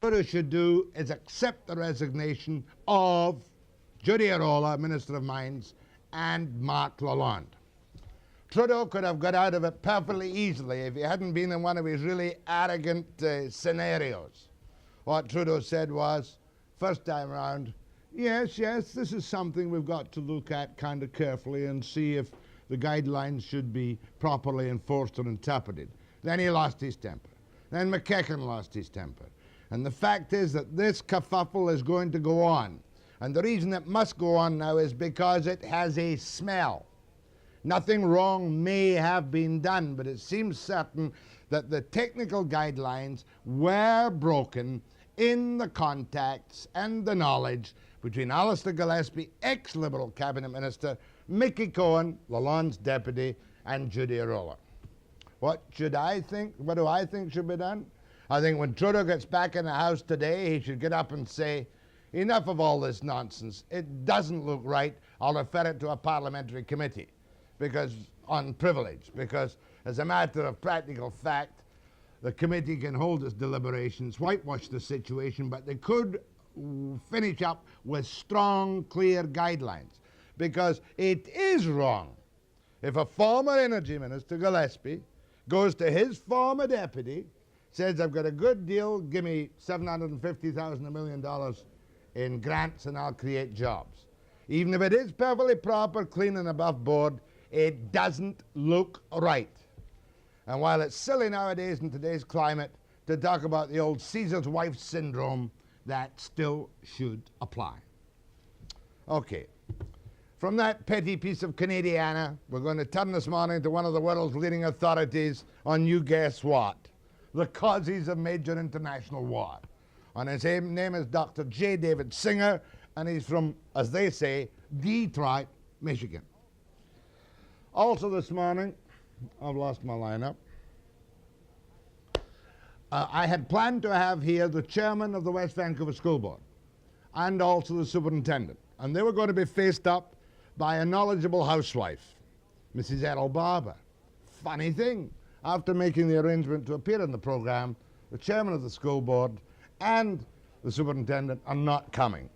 Trudeau should do is accept the resignation of Judy Erola, Minister of Mines, and Mark Lalonde. Trudeau could have got out of it perfectly easily if he hadn't been in one of his really arrogant scenarios. What Trudeau said was, first time around, yes, this is something we've got to look at kind of carefully and see if the guidelines should be properly enforced or interpreted. Then he lost his temper. Then McEachern lost his temper. And the fact is that this kerfuffle is going to go on. And the reason it must go on now is because it has a smell. Nothing wrong may have been done, but it seems certain that the technical guidelines were broken in the contacts and the knowledge between Alistair Gillespie, ex-Liberal Cabinet Minister, Mickey Cohen, Lalonde's deputy, and Judy Erola. What should I think? What do I think should be done? I think when Trudeau gets back in the House today, he should get up and say, enough of all this nonsense. It doesn't look right. I'll refer it to a parliamentary committee on privilege, because as a matter of practical fact, the committee can hold its deliberations, whitewash the situation, but they could finish up with strong, clear guidelines. Because it is wrong if a former energy minister, Gillespie, goes to his former deputy, says, I've got a good deal, give me $750,000, $1 million in grants and I'll create jobs. Even if it is perfectly proper, clean and above board, it doesn't look right. And while it's silly nowadays in today's climate to talk about the old Caesar's wife syndrome, that still should apply. Okay. From that petty piece of Canadiana, we're going to turn this morning to one of the world's leading authorities on, you guess what, the causes of major international war. And his name is Dr. J. David Singer, and he's from, as they say, Detroit, Michigan. Also this morning, I've lost my lineup. I had planned to have here the chairman of the West Vancouver School Board and also the superintendent. And they were going to be faced up by a knowledgeable housewife, Mrs. Eryl Barber. Funny thing, after making the arrangement to appear in the program, the chairman of the school board and the superintendent are not coming.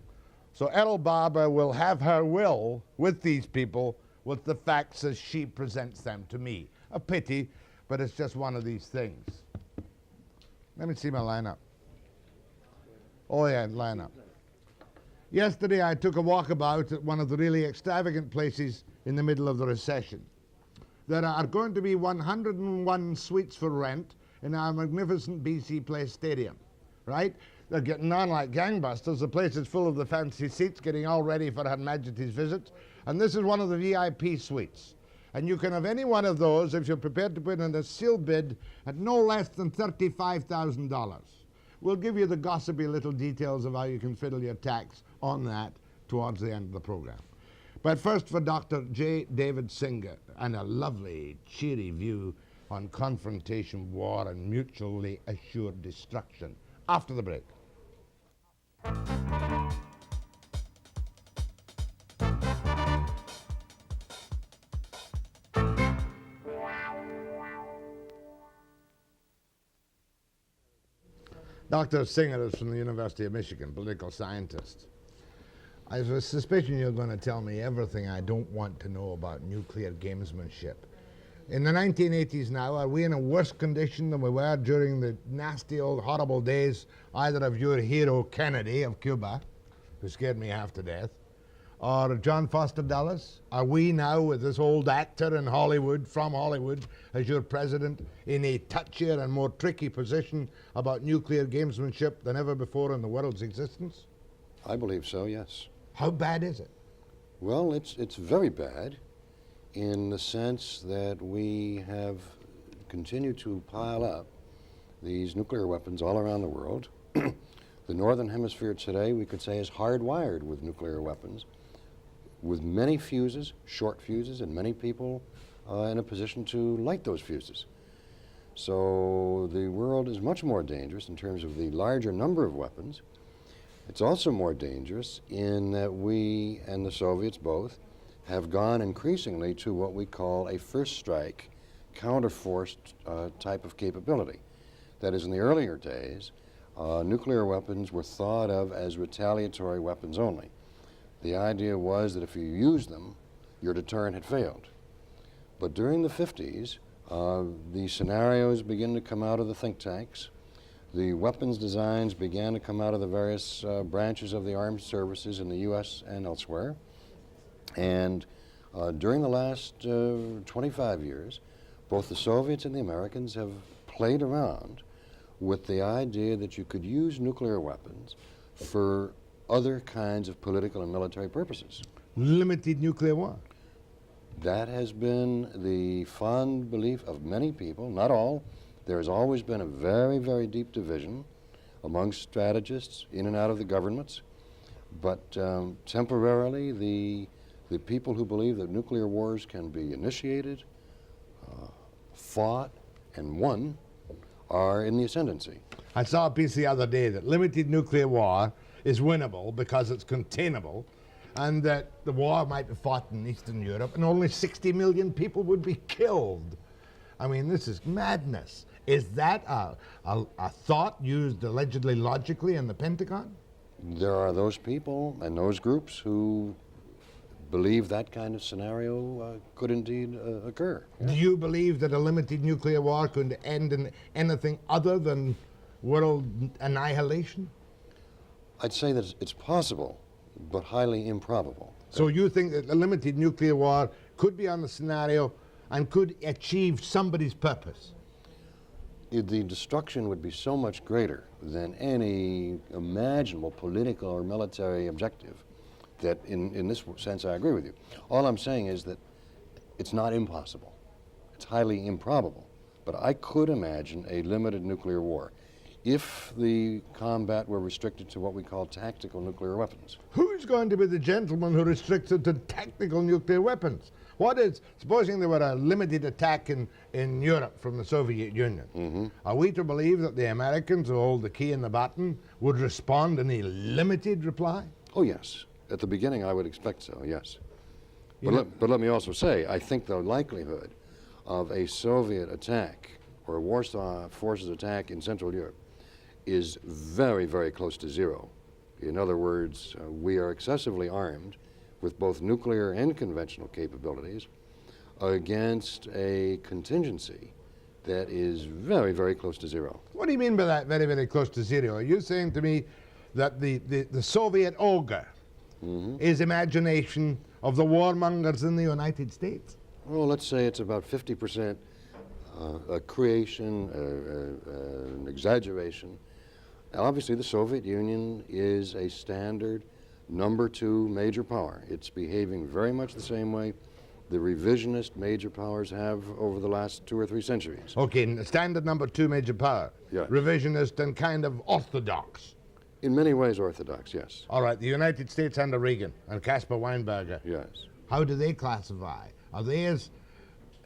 So Eryl Barber will have her will with these people with the facts as she presents them to me. A pity, but it's just one of these things. Let me see my lineup. Oh yeah, lineup. Yesterday I took a walkabout at one of the really extravagant places in the middle of the recession. There are going to be 101 suites for rent in our magnificent BC Place Stadium, right? They're getting on like gangbusters. The place is full of the fancy seats, getting all ready for Her Majesty's visit. And this is one of the VIP suites. And you can have any one of those if you're prepared to put in a sealed bid at no less than $35,000. We'll give you the gossipy little details of how you can fiddle your tax on that towards the end of the program. But first for Dr. J. David Singer and a lovely, cheery view on confrontation, war, and mutually assured destruction. After the break. Dr. Singer is from the University of Michigan, political scientist. I have a suspicion you're going to tell me everything I don't want to know about nuclear gamesmanship. In the 1980s now, are we in a worse condition than we were during the nasty old horrible days either of your hero Kennedy of Cuba, who scared me half to death, or John Foster Dulles? Are we now, with this old actor in Hollywood, from Hollywood, as your president, in a touchier and more tricky position about nuclear gamesmanship than ever before in the world's existence? I believe so, yes. How bad is it? Well, it's very bad in the sense that we have continued to pile up these nuclear weapons all around the world. The Northern Hemisphere today, we could say, is hardwired with nuclear weapons, with many fuses, short fuses, and many people in a position to light those fuses. So the world is much more dangerous in terms of the larger number of weapons. It's also more dangerous in that we and the Soviets both have gone increasingly to what we call a first strike, counterforced type of capability. That is, in the earlier days, nuclear weapons were thought of as retaliatory weapons only. The idea was that if you used them, your deterrent had failed. But during the 50s, the scenarios began to come out of the think tanks. The weapons designs began to come out of the various branches of the armed services in the U.S. and elsewhere. And during the last 25 years, both the Soviets and the Americans have played around with the idea that you could use nuclear weapons for other kinds of political and military purposes. Limited nuclear war. That has been the fond belief of many people, not all. There has always been a very, very deep division among strategists in and out of the governments. But temporarily, the people who believe that nuclear wars can be initiated, fought, and won are in the ascendancy. I saw a piece the other day that limited nuclear war is winnable because it's containable, and that the war might be fought in Eastern Europe and only 60 million people would be killed. I mean, this is madness. Is that a thought used allegedly logically in the Pentagon? There are those people and those groups who believe that kind of scenario could indeed occur. Do you believe that a limited nuclear war could end in anything other than world annihilation? I'd say that it's possible, but highly improbable. So you think that a limited nuclear war could be on the scenario and could achieve somebody's purpose? The destruction would be so much greater than any imaginable political or military objective that in this sense I agree with you. All I'm saying is that it's not impossible. It's highly improbable. But I could imagine a limited nuclear war if the combat were restricted to what we call tactical nuclear weapons. Who's going to be the gentleman who restricts it to tactical nuclear weapons? What is, supposing there were a limited attack in Europe from the Soviet Union, are we to believe that the Americans who hold the key in the button would respond in a limited reply? Oh, yes. At the beginning, I would expect so, yes. But let me also say, I think the likelihood of a Soviet attack or a Warsaw Forces attack in Central Europe is very, very close to zero. In other words, we are excessively armed with both nuclear and conventional capabilities against a contingency that is very, very close to zero. What do you mean by that, very, very close to zero? Are you saying to me that the Soviet ogre is imagination of the warmongers in the United States? Well, let's say it's about 50% a creation, an exaggeration. Obviously, the Soviet Union is a standard number 2 major power. It's behaving very much the same way the revisionist major powers have over the last 2 or 3 centuries. Okay, standard number 2 major power. Yeah. Revisionist and kind of orthodox. In many ways orthodox, yes. All right, the United States under Reagan and Caspar Weinberger. Yes. How do they classify? Are they is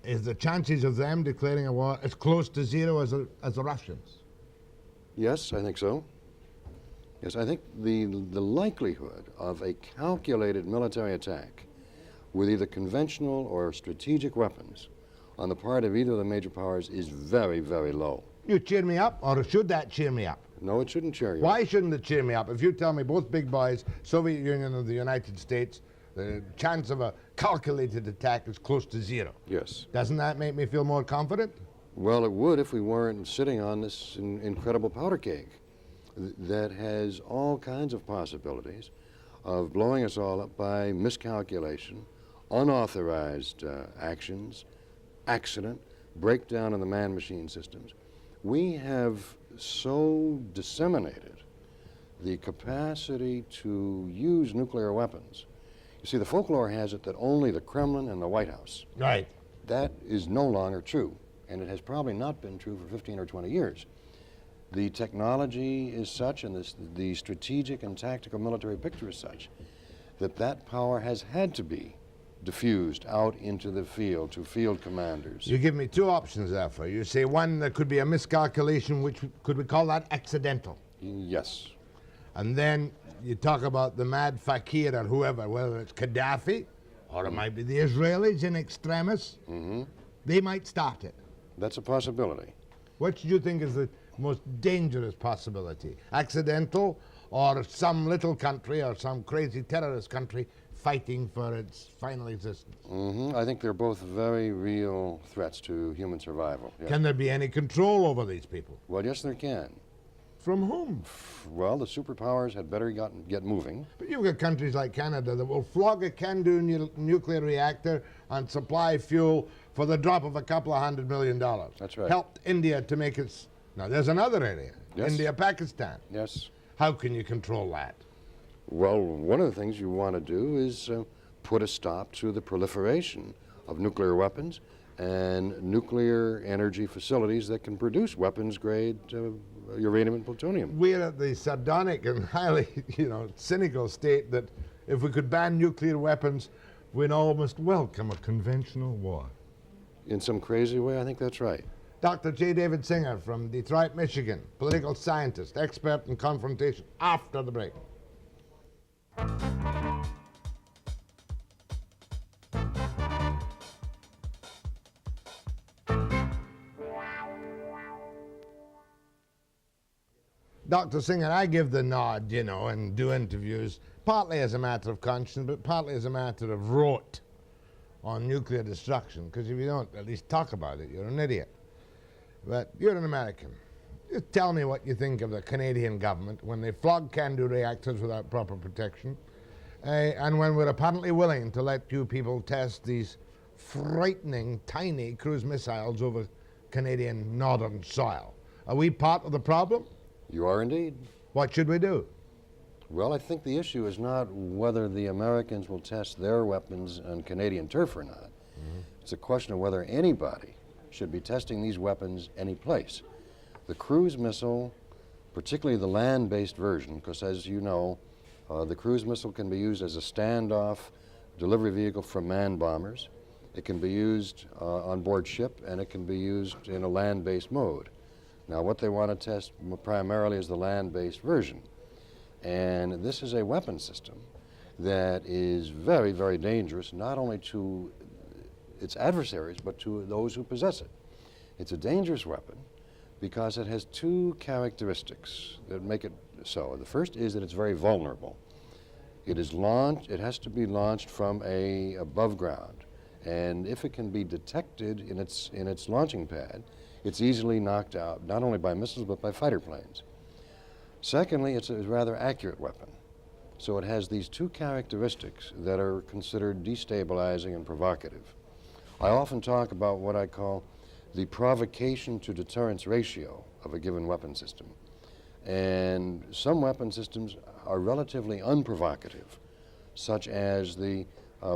the chances of them declaring a war as close to zero as the Russians? Yes, I think so. Yes, I think the likelihood of a calculated military attack with either conventional or strategic weapons on the part of either of the major powers is very, very low. You cheer me up, or should that cheer me up? No, it shouldn't cheer you up. Why shouldn't it cheer me up? If you tell me both big boys, Soviet Union and the United States, the chance of a calculated attack is close to zero. Yes. Doesn't that make me feel more confident? Well, it would if we weren't sitting on this incredible powder keg that has all kinds of possibilities of blowing us all up by miscalculation, unauthorized actions, accident, breakdown in the man-machine systems. We have so disseminated the capacity to use nuclear weapons. You see, the folklore has it that only the Kremlin and the White House. Right. That is no longer true, and it has probably not been true for 15 or 20 years. The technology is such, and the strategic and tactical military picture is such, that that power has had to be diffused out into the field to field commanders. You give me 2 options, therefore. You say one, there could be a miscalculation, which could we call that accidental? Yes. And then you talk about the mad fakir or whoever, whether it's Gaddafi or it might be the Israelis in extremis. They might start it. That's a possibility. What do you think is most dangerous possibility? Accidental, or some little country or some crazy terrorist country fighting for its final existence? I think they're both very real threats to human survival. Yes. Can there be any control over these people? Well, yes, there can. From whom? Well, the superpowers had better get moving. But you've got countries like Canada that will flog a can-do nuclear reactor and supply fuel for the drop of a couple of $100 million. That's right. Helped India to make its... Now, there's another area. Yes. India, Pakistan. Yes. How can you control that? Well, one of the things you want to do is put a stop to the proliferation of nuclear weapons and nuclear energy facilities that can produce weapons-grade uranium and plutonium. We're at the sardonic and highly, cynical state that if we could ban nuclear weapons, we'd almost welcome a conventional war. In some crazy way, I think that's right. Dr. J. David Singer from Detroit, Michigan, political scientist, expert in confrontation, after the break. Dr. Singer, I give the nod, and do interviews, partly as a matter of conscience, but partly as a matter of rote on nuclear destruction, because if you don't at least talk about it, you're an idiot. But you're an American. Just tell me what you think of the Canadian government when they flog can-do reactors without proper protection, and when we're apparently willing to let you people test these frightening, tiny cruise missiles over Canadian northern soil. Are we part of the problem? You are indeed. What should we do? Well, I think the issue is not whether the Americans will test their weapons on Canadian turf or not. It's a question of whether anybody should be testing these weapons any place. The cruise missile, particularly the land-based version, because as you know, the cruise missile can be used as a standoff delivery vehicle for manned bombers. It can be used on board ship, and it can be used in a land-based mode. Now, what they want to test primarily is the land-based version. And this is a weapon system that is very, very dangerous, not only to its adversaries, but to those who possess it. It's a dangerous weapon because it has two characteristics that make it so. The first is that it's very vulnerable. It has to be launched from above ground. And if it can be detected in its launching pad, it's easily knocked out, not only by missiles, but by fighter planes. Secondly, it's a rather accurate weapon. So it has these two characteristics that are considered destabilizing and provocative. I often talk about what I call the provocation to deterrence ratio of a given weapon system. And some weapon systems are relatively unprovocative, such as the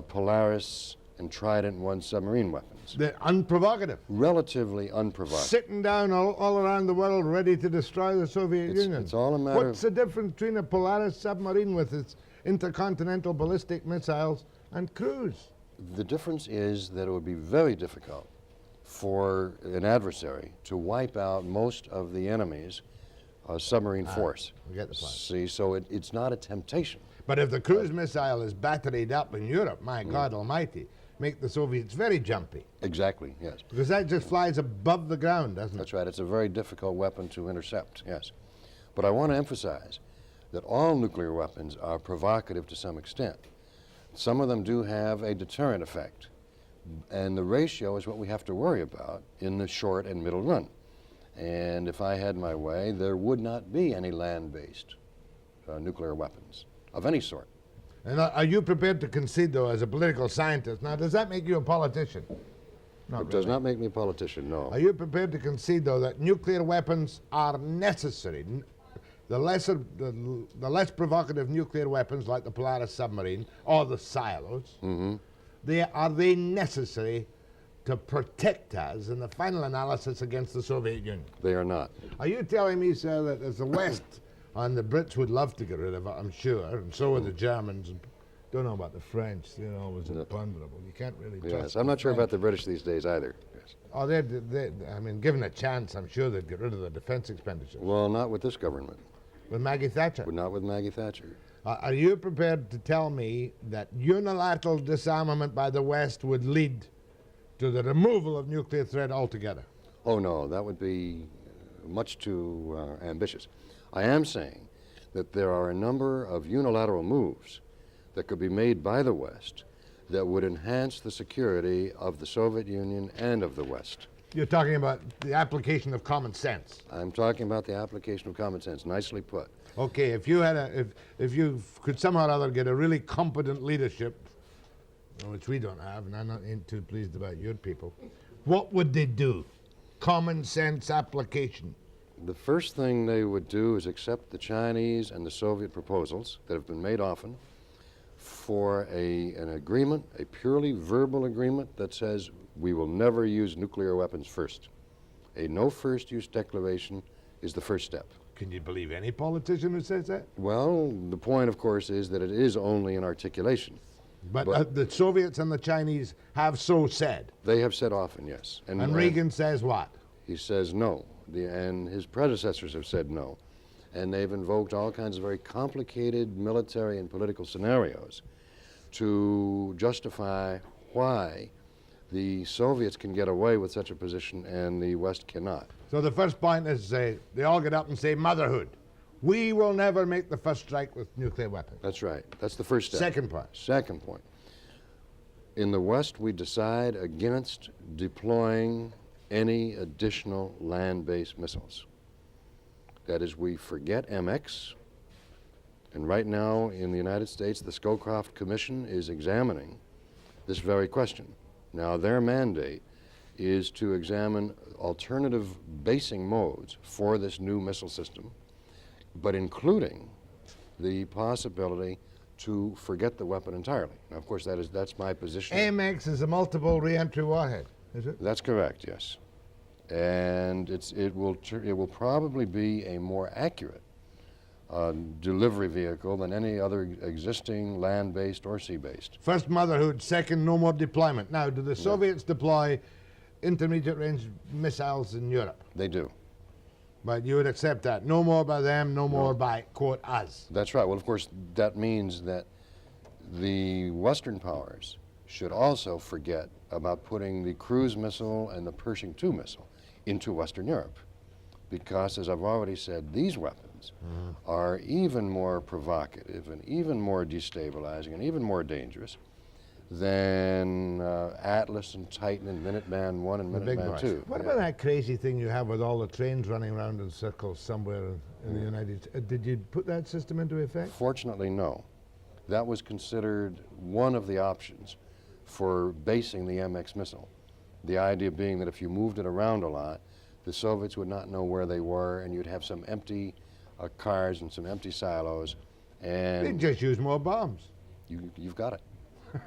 Polaris and Trident 1 submarine weapons. They're unprovocative. Relatively unprovocative. Sitting down all around the world ready to destroy the Soviet Union. It's all a matter What's the difference between a Polaris submarine with its intercontinental ballistic missiles and cruise? The difference is that it would be very difficult for an adversary to wipe out most of the enemy's submarine force. We get the point. See, so it's not a temptation. But if the cruise missile is batteried up in Europe, my God almighty, make the Soviets very jumpy. Exactly, yes. Because that just flies above the ground, doesn't it? That's right. It's a very difficult weapon to intercept, yes. But I want to emphasize that all nuclear weapons are provocative to some extent. Some of them do have a deterrent effect. And the ratio is what we have to worry about in the short and middle run. And if I had my way, there would not be any land-based nuclear weapons of any sort. And are you prepared to concede, though, as a political scientist? Now, does that make you a politician? It does not make me a politician, no. Are you prepared to concede, though, that nuclear weapons are necessary? The less provocative nuclear weapons, like the Polaris submarine or the silos, are they necessary to protect us in the final analysis against the Soviet Union? They are not. Are you telling me, sir, that as the West, and the Brits would love to get rid of it, I'm sure, and so would the Germans, and don't know about the French, they're always imponderable. You can't really trust Yes, I'm not sure about the British these days either. Yes. Oh, I mean, given a chance, I'm sure they'd get rid of the defense expenditures. Well, not with this government. With Maggie Thatcher? But not with Maggie Thatcher. Are you prepared to tell me that unilateral disarmament by the West would lead to the removal of nuclear threat altogether? Oh, no, that would be much too ambitious. I am saying that there are a number of unilateral moves that could be made by the West that would enhance the security of the Soviet Union and of the West. You're talking about the application of common sense. I'm talking about the application of common sense, nicely put. Okay, if you had if you could somehow or other get a really competent leadership, which we don't have, and I'm not too pleased about your people, what would they do? Common sense application. The first thing they would do is accept the Chinese and the Soviet proposals that have been made often for an agreement, a purely verbal agreement that says we will never use nuclear weapons first. A no first use declaration is the first step. Can you believe any politician who says that? Well, the point, of course, is that it is only an articulation. But the Soviets and the Chinese have so said. They have said often, yes. And Reagan says what? He says no. And his predecessors have said no. And they've invoked all kinds of very complicated military and political scenarios to justify why the Soviets can get away with such a position and the West cannot. So the first point is they all get up and say motherhood. We will never make the first strike with nuclear weapons. That's right. That's the first step. Second point. Second point. In the West, we decide against deploying any additional land-based missiles. That is, we forget MX, and right now in the United States, the Scowcroft Commission is examining this very question. Now, their mandate is to examine alternative basing modes for this new missile system, but including the possibility to forget the weapon entirely. Now, of course, that's my position. AMX is a multiple reentry warhead, is it? That's correct, yes. And it will probably be a more accurate delivery vehicle than any other existing land-based or sea-based. First motherhood, second no more deployment. Now, do the Soviets deploy intermediate range missiles in Europe? They do. But you would accept that. No more by them, no more by, quote, us. That's right. Well, of course, that means that the Western powers should also forget about putting the cruise missile and the Pershing II missile into Western Europe. Because, as I've already said, these weapons are even more provocative and even more destabilizing and even more dangerous than Atlas and Titan and Minuteman I and Minuteman II. What about that crazy thing you have with all the trains running around in circles somewhere in the United States? Did you put that system into effect? Fortunately, no. That was considered one of the options for basing the MX missile. The idea being that if you moved it around a lot, the Soviets would not know where they were, and you'd have some empty cars and some empty silos. And They'd just use more bombs. You've got it.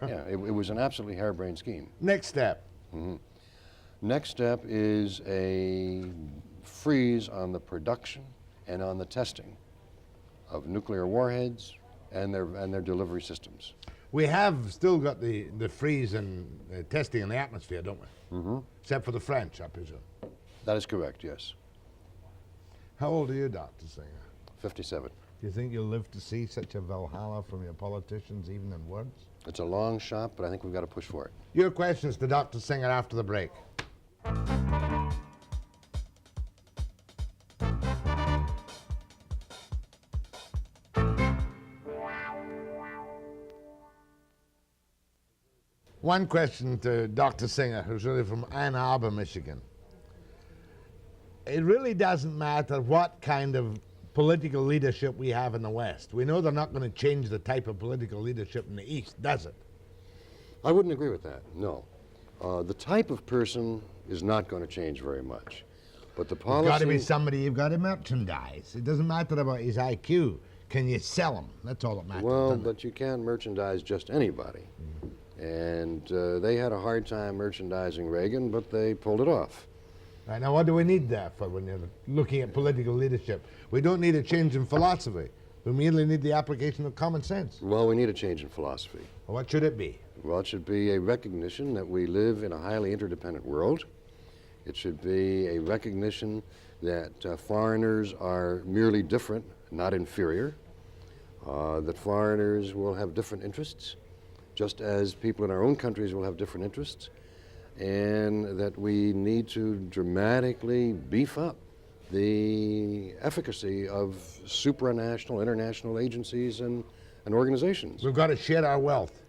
Yeah, it was an absolutely harebrained scheme. Next step. Next step is a freeze on the production and on the testing of nuclear warheads and their delivery systems. We have still got the freeze and testing in the atmosphere, don't we? Except for the French, I presume. That is correct, yes. How old are you, Dr. Singer? 57. Do you think you'll live to see such a Valhalla from your politicians, even in words? It's a long shot, but I think we've got to push for it. Your questions to Dr. Singer after the break. One question to Dr. Singer, who's really from Ann Arbor, Michigan. It really doesn't matter what kind of political leadership we have in the West. We know they're not going to change the type of political leadership in the East, does it? I wouldn't agree with that, no. The type of person is not going to change very much. But the policy... You've got to be somebody you've got to merchandise. It doesn't matter about his IQ. Can you sell him? That's all that matters. Well, but you can't merchandise just anybody. And they had a hard time merchandising Reagan, but they pulled it off. Right, now, what do we need that for when you're looking at political leadership? We don't need a change in philosophy. We merely need the application of common sense. Well, we need a change in philosophy. Well, what should it be? Well, it should be a recognition that we live in a highly interdependent world. It should be a recognition that foreigners are merely different, not inferior, that foreigners will have different interests, just as people in our own countries will have different interests, and that we need to dramatically beef up the efficacy of supranational, international agencies and organizations. We've got to share our wealth.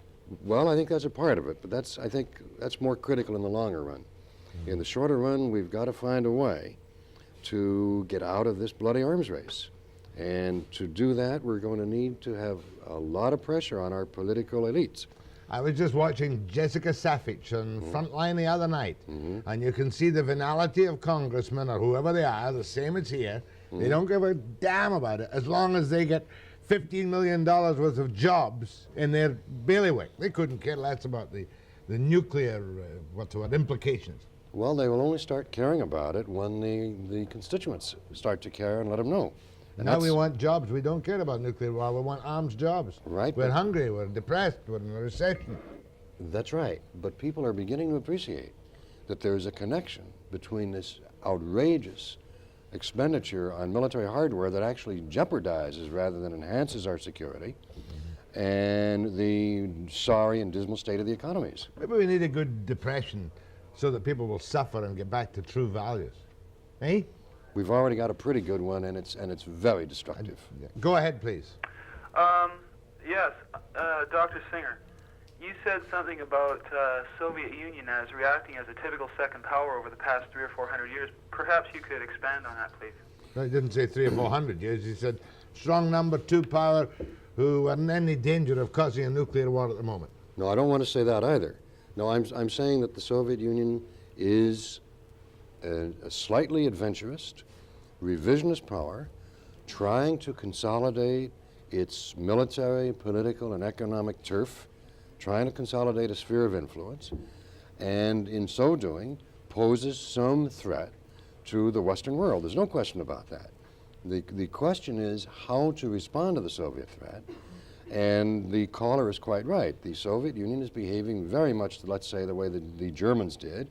Well, I think that's a part of it, but I think that's more critical in the longer run. In the shorter run, we've got to find a way to get out of this bloody arms race. And to do that, we're going to need to have a lot of pressure on our political elites. I was just watching Jessica Safich on Frontline the other night, and you can see the venality of congressmen or whoever they are, the same as here. They don't give a damn about it as long as they get $15 million worth of jobs in their bailiwick. They couldn't care less about the nuclear implications. Well, they will only start caring about it when the constituents start to care and let them know. And now we want jobs. We don't care about nuclear war. We want arms jobs. Right. We're hungry. We're depressed. We're in a recession. That's right. But people are beginning to appreciate that there's a connection between this outrageous expenditure on military hardware that actually jeopardizes rather than enhances our security and the sorry and dismal state of the economies. Maybe we need a good depression so that people will suffer and get back to true values. Eh? We've already got a pretty good one, and it's very destructive. Go ahead, please. Yes, Dr. Singer, you said something about Soviet Union as reacting as a typical second power over the past 300 or 400 years. Perhaps you could expand on that, please. I didn't say 300 or 400 years. He said strong number two power who are in any danger of causing a nuclear war at the moment. No, I don't want to say that either. No, I'm saying that the Soviet Union is a slightly adventurous, revisionist power trying to consolidate its military, political, and economic turf, trying to consolidate a sphere of influence, and in so doing poses some threat to the Western world. There's no question about that. The question is how to respond to the Soviet threat, and the caller is quite right. The Soviet Union is behaving very much, let's say, the way the Germans did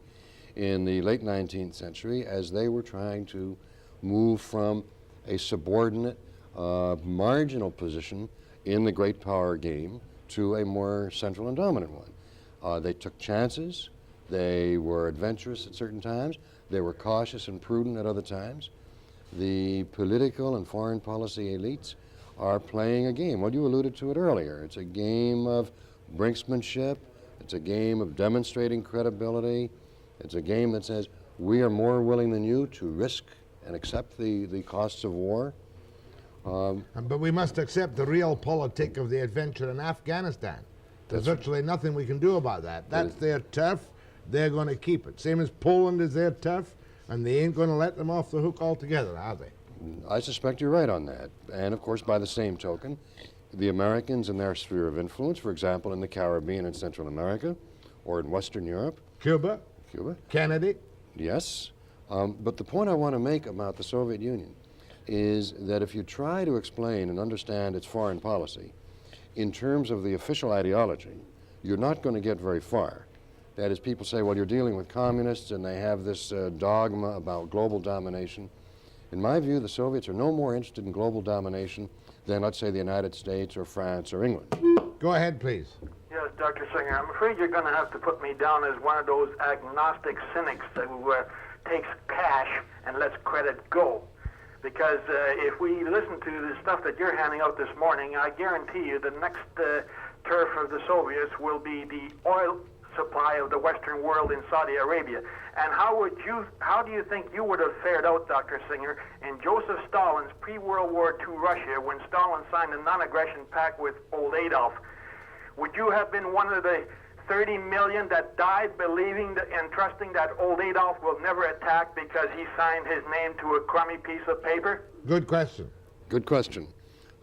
in the late 19th century as they were trying to move from a subordinate, marginal position in the great power game to a more central and dominant one. They took chances. They were adventurous at certain times. They were cautious and prudent at other times. The political and foreign policy elites are playing a game. Well, you alluded to it earlier. It's a game of brinksmanship. It's a game of demonstrating credibility. It's a game that says, we are more willing than you to risk and accept the costs of war. But we must accept the real politic of the adventure in Afghanistan. There's virtually nothing we can do about that. That's their turf. They're going to keep it. Same as Poland is their turf, and they ain't going to let them off the hook altogether, are they? I suspect you're right on that. And of course, by the same token, the Americans in their sphere of influence, for example, in the Caribbean and Central America, or in Western Europe. Cuba. Kennedy. Yes. But the point I want to make about the Soviet Union is that if you try to explain and understand its foreign policy in terms of the official ideology, you're not going to get very far. That is, people say, well, you're dealing with communists and they have this dogma about global domination. In my view, the Soviets are no more interested in global domination than, let's say, the United States or France or England. Go ahead, please. Yes, Dr. Singer, I'm afraid you're going to have to put me down as one of those agnostic cynics who takes cash and lets credit go. Because if we listen to the stuff that you're handing out this morning, I guarantee you the next turf of the Soviets will be the oil supply of the Western world in Saudi Arabia. And how do you think you would have fared out, Dr. Singer, in Joseph Stalin's pre-World War II Russia when Stalin signed a non-aggression pact with old Adolf? Would you have been one of the 30 million that died believing and trusting that old Adolf will never attack because he signed his name to a crummy piece of paper? Good question. Good question.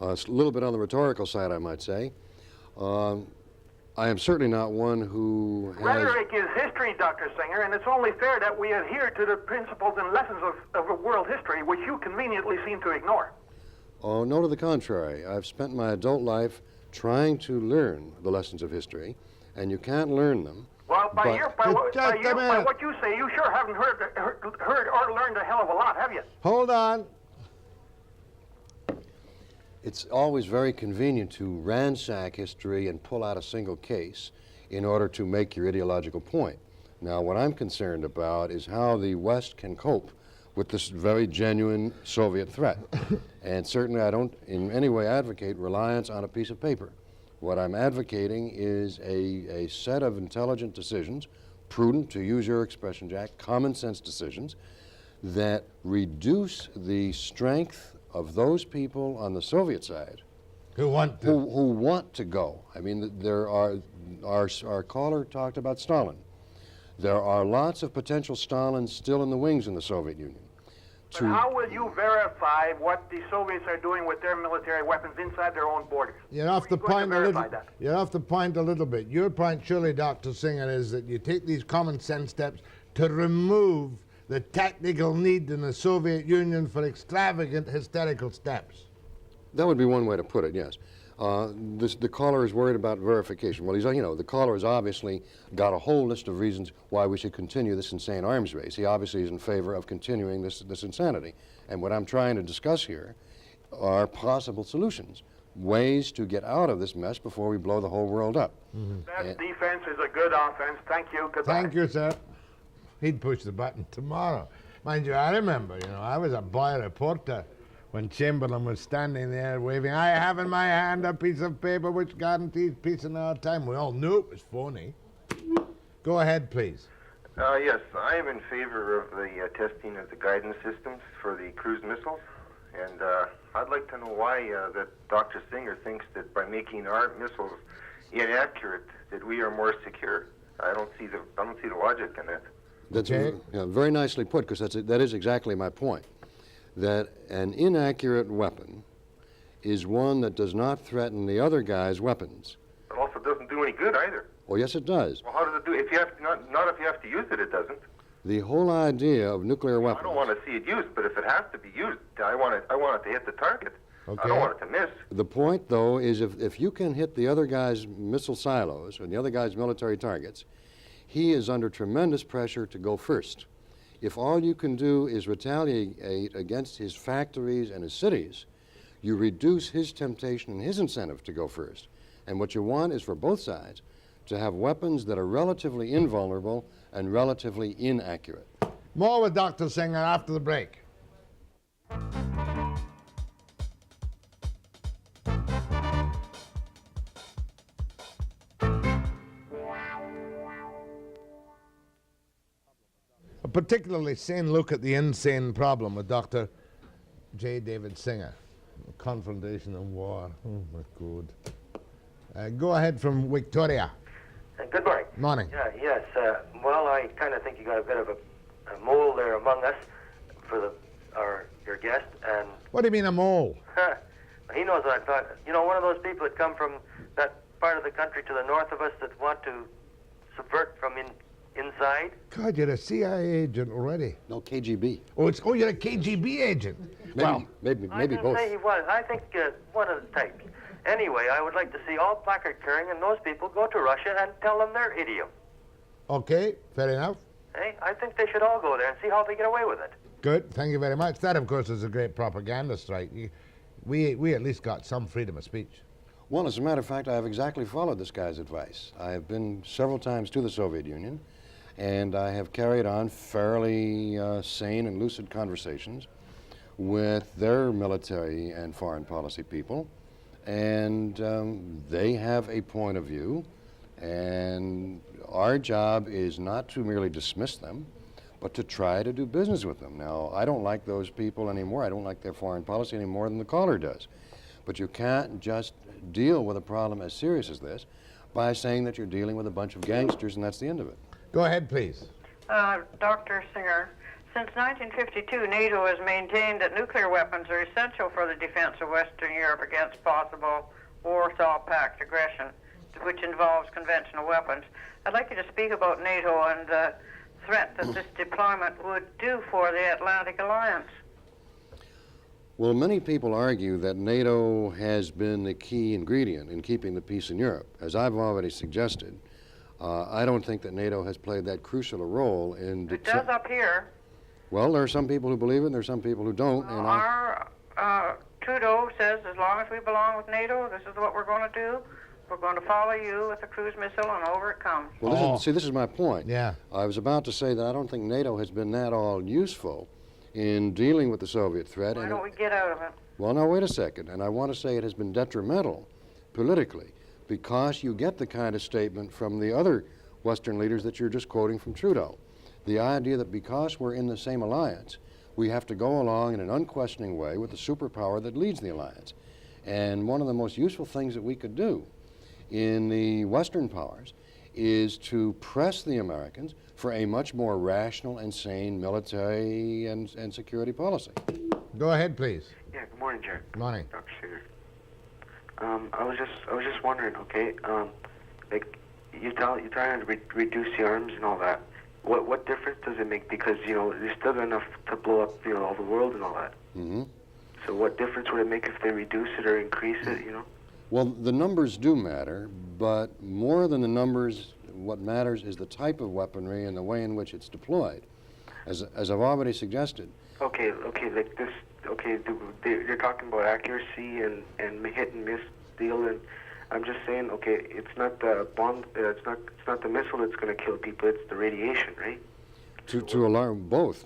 It's a little bit on the rhetorical side, I might say. I am certainly not one who has... Rhetoric is history, Dr. Singer, and it's only fair that we adhere to the principles and lessons of world history, which you conveniently seem to ignore. Oh, no, to the contrary. I've spent my adult life trying to learn the lessons of history, and you can't learn them. Well, by what you say, you sure haven't heard or learned a hell of a lot, have you? Hold on. It's always very convenient to ransack history and pull out a single case in order to make your ideological point. Now, what I'm concerned about is how the West can cope with this very genuine Soviet threat. And certainly I don't in any way advocate reliance on a piece of paper. What I'm advocating is a set of intelligent decisions, prudent, to use your expression, Jack, common sense decisions, that reduce the strength of those people on the Soviet side Who want to? who want to go. I mean, there are, our caller talked about Stalin. There are lots of potential Stalins still in the wings in the Soviet Union. But how will you verify what the Soviets are doing with their military weapons inside their own borders? You're off the How are you going point to a verify little. that? You're off the point a little bit. Your point, surely, Dr. Singer, is that you take these common sense steps to remove the tactical need in the Soviet Union for extravagant, hysterical steps. That would be one way to put it, yes. The caller is worried about verification. Well, the caller has obviously got a whole list of reasons why we should continue this insane arms race. He obviously is in favor of continuing this insanity. And what I'm trying to discuss here are possible solutions, ways to get out of this mess before we blow the whole world up. That defense is a good offense. Thank you. Goodbye. Thank you, sir. He'd push the button tomorrow. Mind you, I remember, I was a boy reporter when Chamberlain was standing there waving, "I have in my hand a piece of paper which guarantees peace in our time." We all knew it was phony. Go ahead, please. Yes, I am in favor of the testing of the guidance systems for the cruise missiles, and I'd like to know why that Dr. Singer thinks that by making our missiles inaccurate, that we are more secure. I don't see the logic in that. That's Okay. very nicely put, because that is exactly my point. That an inaccurate weapon is one that does not threaten the other guy's weapons. It also doesn't do any good either. Well, yes, it does. Well, how does it do? If you have to, not if you have to use it, it doesn't. The whole idea of nuclear I weapons. don't want to see it used, but if it has to be used, I want it to hit the target. Okay. I don't want it to miss. The point, though, is if you can hit the other guy's missile silos or the other guy's military targets, he is under tremendous pressure to go first. If all you can do is retaliate against his factories and his cities, you reduce his temptation and his incentive to go first. And what you want is for both sides to have weapons that are relatively invulnerable and relatively inaccurate. More with Dr. Singer after the break. A particularly sane look at the insane problem with Dr. J. David Singer. Confrontation and war. Oh, my God. Go ahead from Victoria. Good morning. Morning. Yes. Well, I kind of think you got a bit of a mole there among us for your guest, and What do you mean a mole? he knows what I'm talking. One of those people that come from that part of the country to the north of us that want to subvert from inside. God, you're a CIA agent already. No, KGB. Oh, you're a KGB agent. Well, Maybe I didn't both. say he was. I think one of the types. Anyway, I would like to see all placard carrying and those people go to Russia and tell them their idiom. okay, fair enough. Hey, I think they should all go there and see how they get away with it. Good, thank you very much. That, of course, is a great propaganda strike. We at least got some freedom of speech. Well, as a matter of fact, I have exactly followed this guy's advice. I have been several times to the Soviet Union, and I have carried on fairly sane and lucid conversations with their military and foreign policy people, and they have a point of view, and our job is not to merely dismiss them, but to try to do business with them. Now, I don't like those people anymore. I don't like their foreign policy any more than the caller does. But you can't just deal with a problem as serious as this by saying that you're dealing with a bunch of gangsters and that's the end of it. Go ahead, please. Dr. Singer, since 1952, NATO has maintained that nuclear weapons are essential for the defense of Western Europe against possible Warsaw Pact aggression, which involves conventional weapons. I'd like you to speak about NATO and the threat that this deployment would do for the Atlantic Alliance. Well, many people argue that NATO has been the key ingredient in keeping the peace in Europe. As I've already suggested, I don't think that NATO has played that crucial a role in... It does up here. Well, there are some people who believe it and there are some people who don't. And Our Trudeau says as long as we belong with NATO, this is what we're going to do. We're going to follow you with a cruise missile, and over it comes. Well, this is my point. Yeah. I was about to say that I don't think NATO has been that all useful in dealing with the Soviet threat. Why don't we get out of it? Well, now, wait a second. And I want to say it has been detrimental politically because you get the kind of statement from the other Western leaders that you're just quoting from Trudeau. The idea that because we're in the same alliance, we have to go along in an unquestioning way with the superpower that leads the alliance. And one of the most useful things that we could do in the Western powers is to press the Americans for a much more rational and sane military and security policy. Go ahead, please. Yeah, good morning, Jack. Good morning. Dr. Singer. I was just wondering, okay, like you're trying to reduce the arms and all that. What difference does it make? Because there's still enough to blow up all the world and all that. Mm-hmm. So what difference would it make if they reduce it or increase it? Well, the numbers do matter, but more than the numbers, what matters is the type of weaponry and the way in which it's deployed. As I've already suggested. Okay, like this. Okay, you're talking about accuracy and hit and miss deal, and I'm just saying, okay, it's not the bomb, it's not the missile that's going to kill people, it's the radiation, right? To alarm both.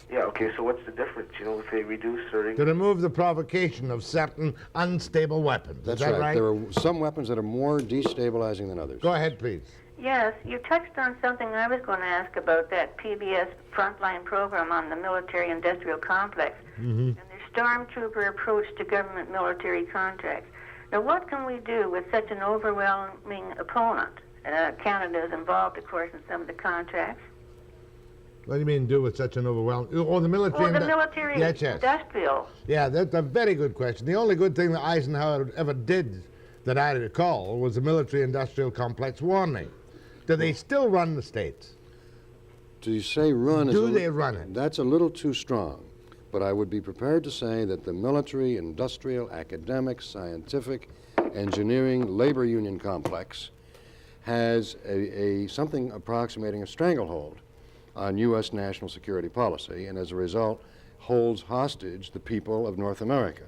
Yeah. Okay. So what's the difference? If they reduce or To remove the provocation of certain unstable weapons. That's Is that right? There are some weapons that are more destabilizing than others. Go ahead, please. Yes, you touched on something I was going to ask about, that PBS frontline program on the military-industrial complex and the stormtrooper approach to government military contracts. Now, what can we do with such an overwhelming opponent? Canada is involved, of course, in some of the contracts. What do you mean do with such an overwhelming... Oh, the military... the military Yes. industrial. Yeah, that's a very good question. The only good thing that Eisenhower ever did that I recall was the military-industrial complex warning. Do they still run the states? Do you say run? Do they run it? That's a little too strong. But I would be prepared to say that the military, industrial, academic, scientific, engineering, labor union complex has something approximating a stranglehold on U.S. national security policy, and as a result holds hostage the people of North America.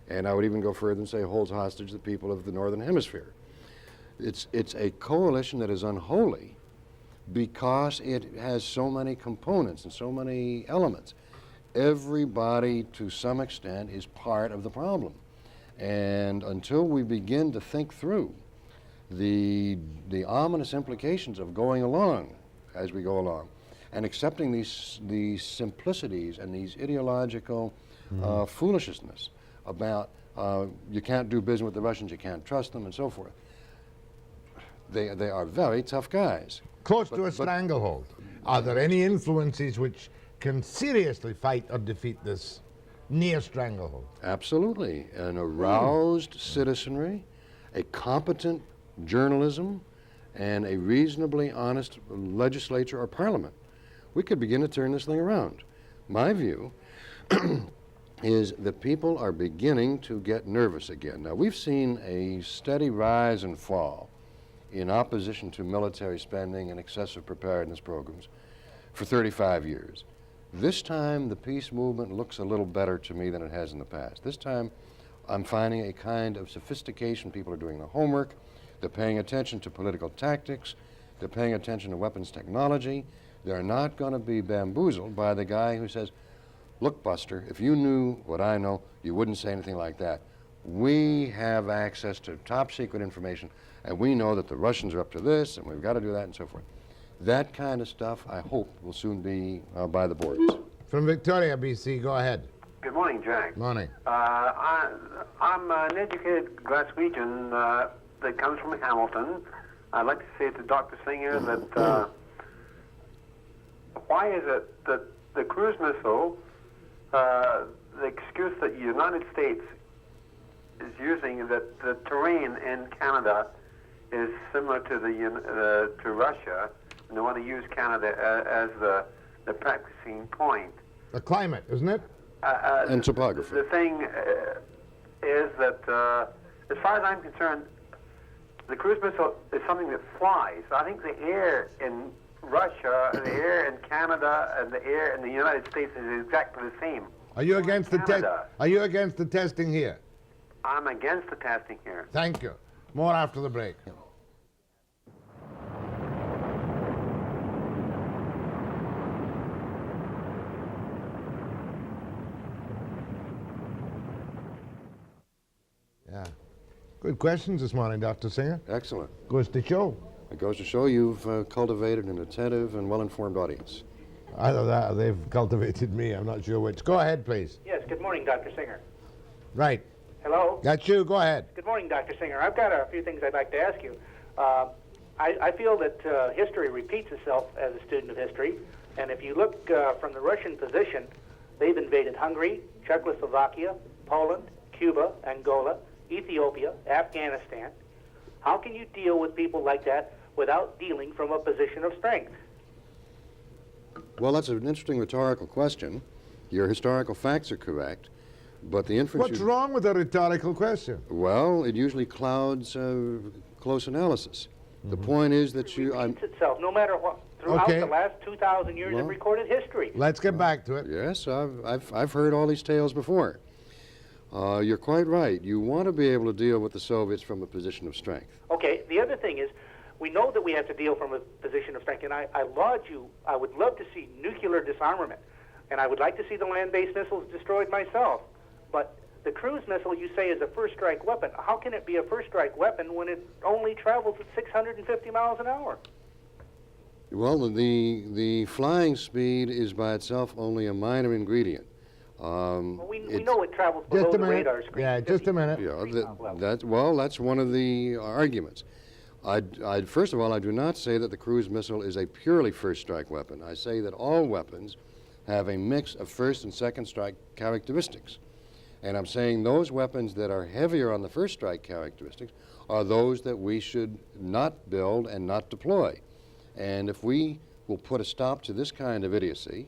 And I would even go further and say holds hostage the people of the Northern Hemisphere. It's a coalition that is unholy because it has so many components and so many elements. Everybody, to some extent, is part of the problem. And until we begin to think through the ominous implications of going along as we go along and accepting these simplicities and these ideological foolishness about you can't do business with the Russians, you can't trust them, and so forth. They are very tough guys. Close to a stranglehold. Are there any influences which can seriously fight or defeat this near stranglehold? Absolutely. An aroused citizenry, a competent journalism, and a reasonably honest legislature or parliament. We could begin to turn this thing around. My view is that people are beginning to get nervous again. Now, we've seen a steady rise and fall in opposition to military spending and excessive preparedness programs for 35 years. This time, the peace movement looks a little better to me than it has in the past. This time, I'm finding a kind of sophistication. People are doing their homework. They're paying attention to political tactics. They're paying attention to weapons technology. They're not going to be bamboozled by the guy who says, look, Buster, if you knew what I know, you wouldn't say anything like that. We have access to top secret information, and we know that the Russians are up to this, and we've got to do that, and so forth. That kind of stuff, I hope, will soon be by the boards. From Victoria, BC, go ahead. Good morning, Jack. Morning. I'm an educated Glaswegian that comes from Hamilton. I'd like to say to Dr. Singer that why is it that the cruise missile, the excuse that the United States is using, that the terrain in Canada is similar to Russia, and they want to use Canada as the practicing point. The climate, isn't it? And topography. The thing is that, as far as I'm concerned, the cruise missile is something that flies. I think the air in Russia, the air in Canada, and the air in the United States is exactly the same. Are you against the Canada. Are you against the testing here? I'm against the testing here. Thank you. More after the break. Good questions this morning, Dr. Singer. Excellent. Goes to show. It goes to show you've cultivated an attentive and well-informed audience. Either that or they've cultivated me. I'm not sure which. Go ahead, please. Yes, good morning, Dr. Singer. Right. Hello? That's you. Go ahead. Good morning, Dr. Singer. I've got a few things I'd like to ask you. I feel that history repeats itself as a student of history, and if you look from the Russian position, they've invaded Hungary, Czechoslovakia, Poland, Cuba, Angola, Ethiopia, Afghanistan. How can you deal with people like that without dealing from a position of strength? Well, that's an interesting rhetorical question. Your historical facts are correct, but the inference... What's wrong with a rhetorical question? Well, it usually clouds close analysis. The point is that It repeats itself, no matter what, throughout Okay. the last 2,000 years of recorded history. Let's get back to it. Yes, I've heard all these tales before. You're quite right. You want to be able to deal with the Soviets from a position of strength. Okay, the other thing is, we know that we have to deal from a position of strength, and I laud you. I would love to see nuclear disarmament, and I would like to see the land-based missiles destroyed myself. But the cruise missile, you say, is a first-strike weapon. How can it be a first-strike weapon when it only travels at 650 miles an hour? Well, the flying speed is by itself only a minor ingredient. Well, we know it travels below Just a the minute. radar screen. Yeah, just a minute. Yeah, that's one of the arguments. First of all, I do not say that the cruise missile is a purely first-strike weapon. I say that all weapons have a mix of first and second-strike characteristics. And I'm saying those weapons that are heavier on the first-strike characteristics are those that we should not build and not deploy. And if we will put a stop to this kind of idiocy,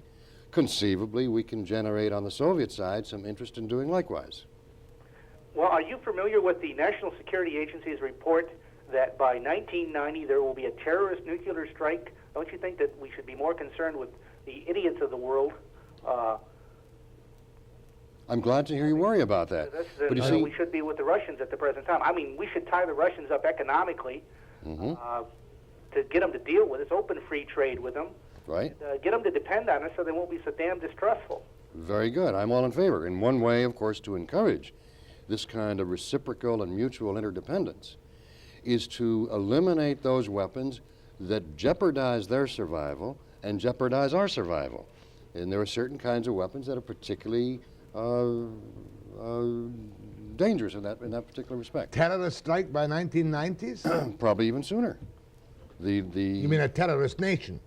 conceivably we can generate on the Soviet side some interest in doing likewise. Well, are you familiar with the National Security Agency's report that by 1990 there will be a terrorist nuclear strike? Don't you think that we should be more concerned with the idiots of the world? I'm glad to hear you worry about that. But you see, we should be with the Russians at the present time. I mean, we should tie the Russians up economically to get them to deal with us, open free trade with them, right? Get them to depend on us so they won't be so damn distrustful. Very good. I'm all in favor. In one way, of course, to encourage this kind of reciprocal and mutual interdependence is to eliminate those weapons that jeopardize their survival and jeopardize our survival. And there are certain kinds of weapons that are particularly dangerous in that particular respect. Terrorist strike by 1990s? Probably even sooner. You mean a terrorist nation?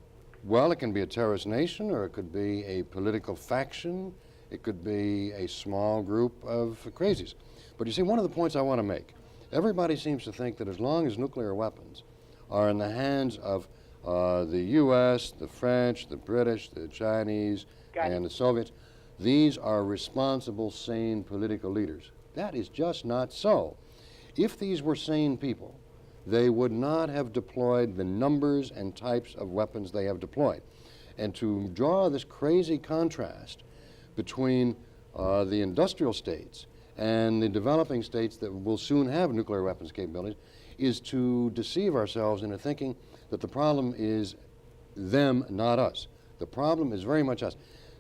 Well, it can be a terrorist nation, or it could be a political faction. It could be a small group of crazies. But you see, one of the points I want to make, everybody seems to think that as long as nuclear weapons are in the hands of the U.S., the French, the British, the Chinese, and the Soviets, these are responsible, sane political leaders. That is just not so. If these were sane people, they would not have deployed the numbers and types of weapons they have deployed. And to draw this crazy contrast between the industrial states and the developing states that will soon have nuclear weapons capabilities is to deceive ourselves into thinking that the problem is them, not us. The problem is very much us.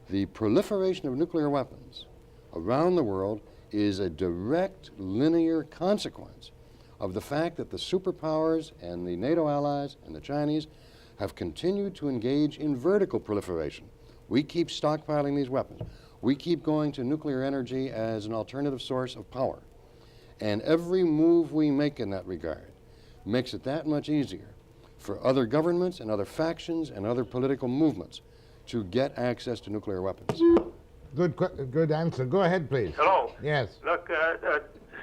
The proliferation of nuclear weapons around the world is a direct linear consequence of the fact that the superpowers and the NATO allies and the Chinese have continued to engage in vertical proliferation. We keep stockpiling these weapons. We keep going to nuclear energy as an alternative source of power. And every move we make in that regard makes it that much easier for other governments and other factions and other political movements to get access to nuclear weapons. Good answer. Go ahead, please. Hello. Yes. Look,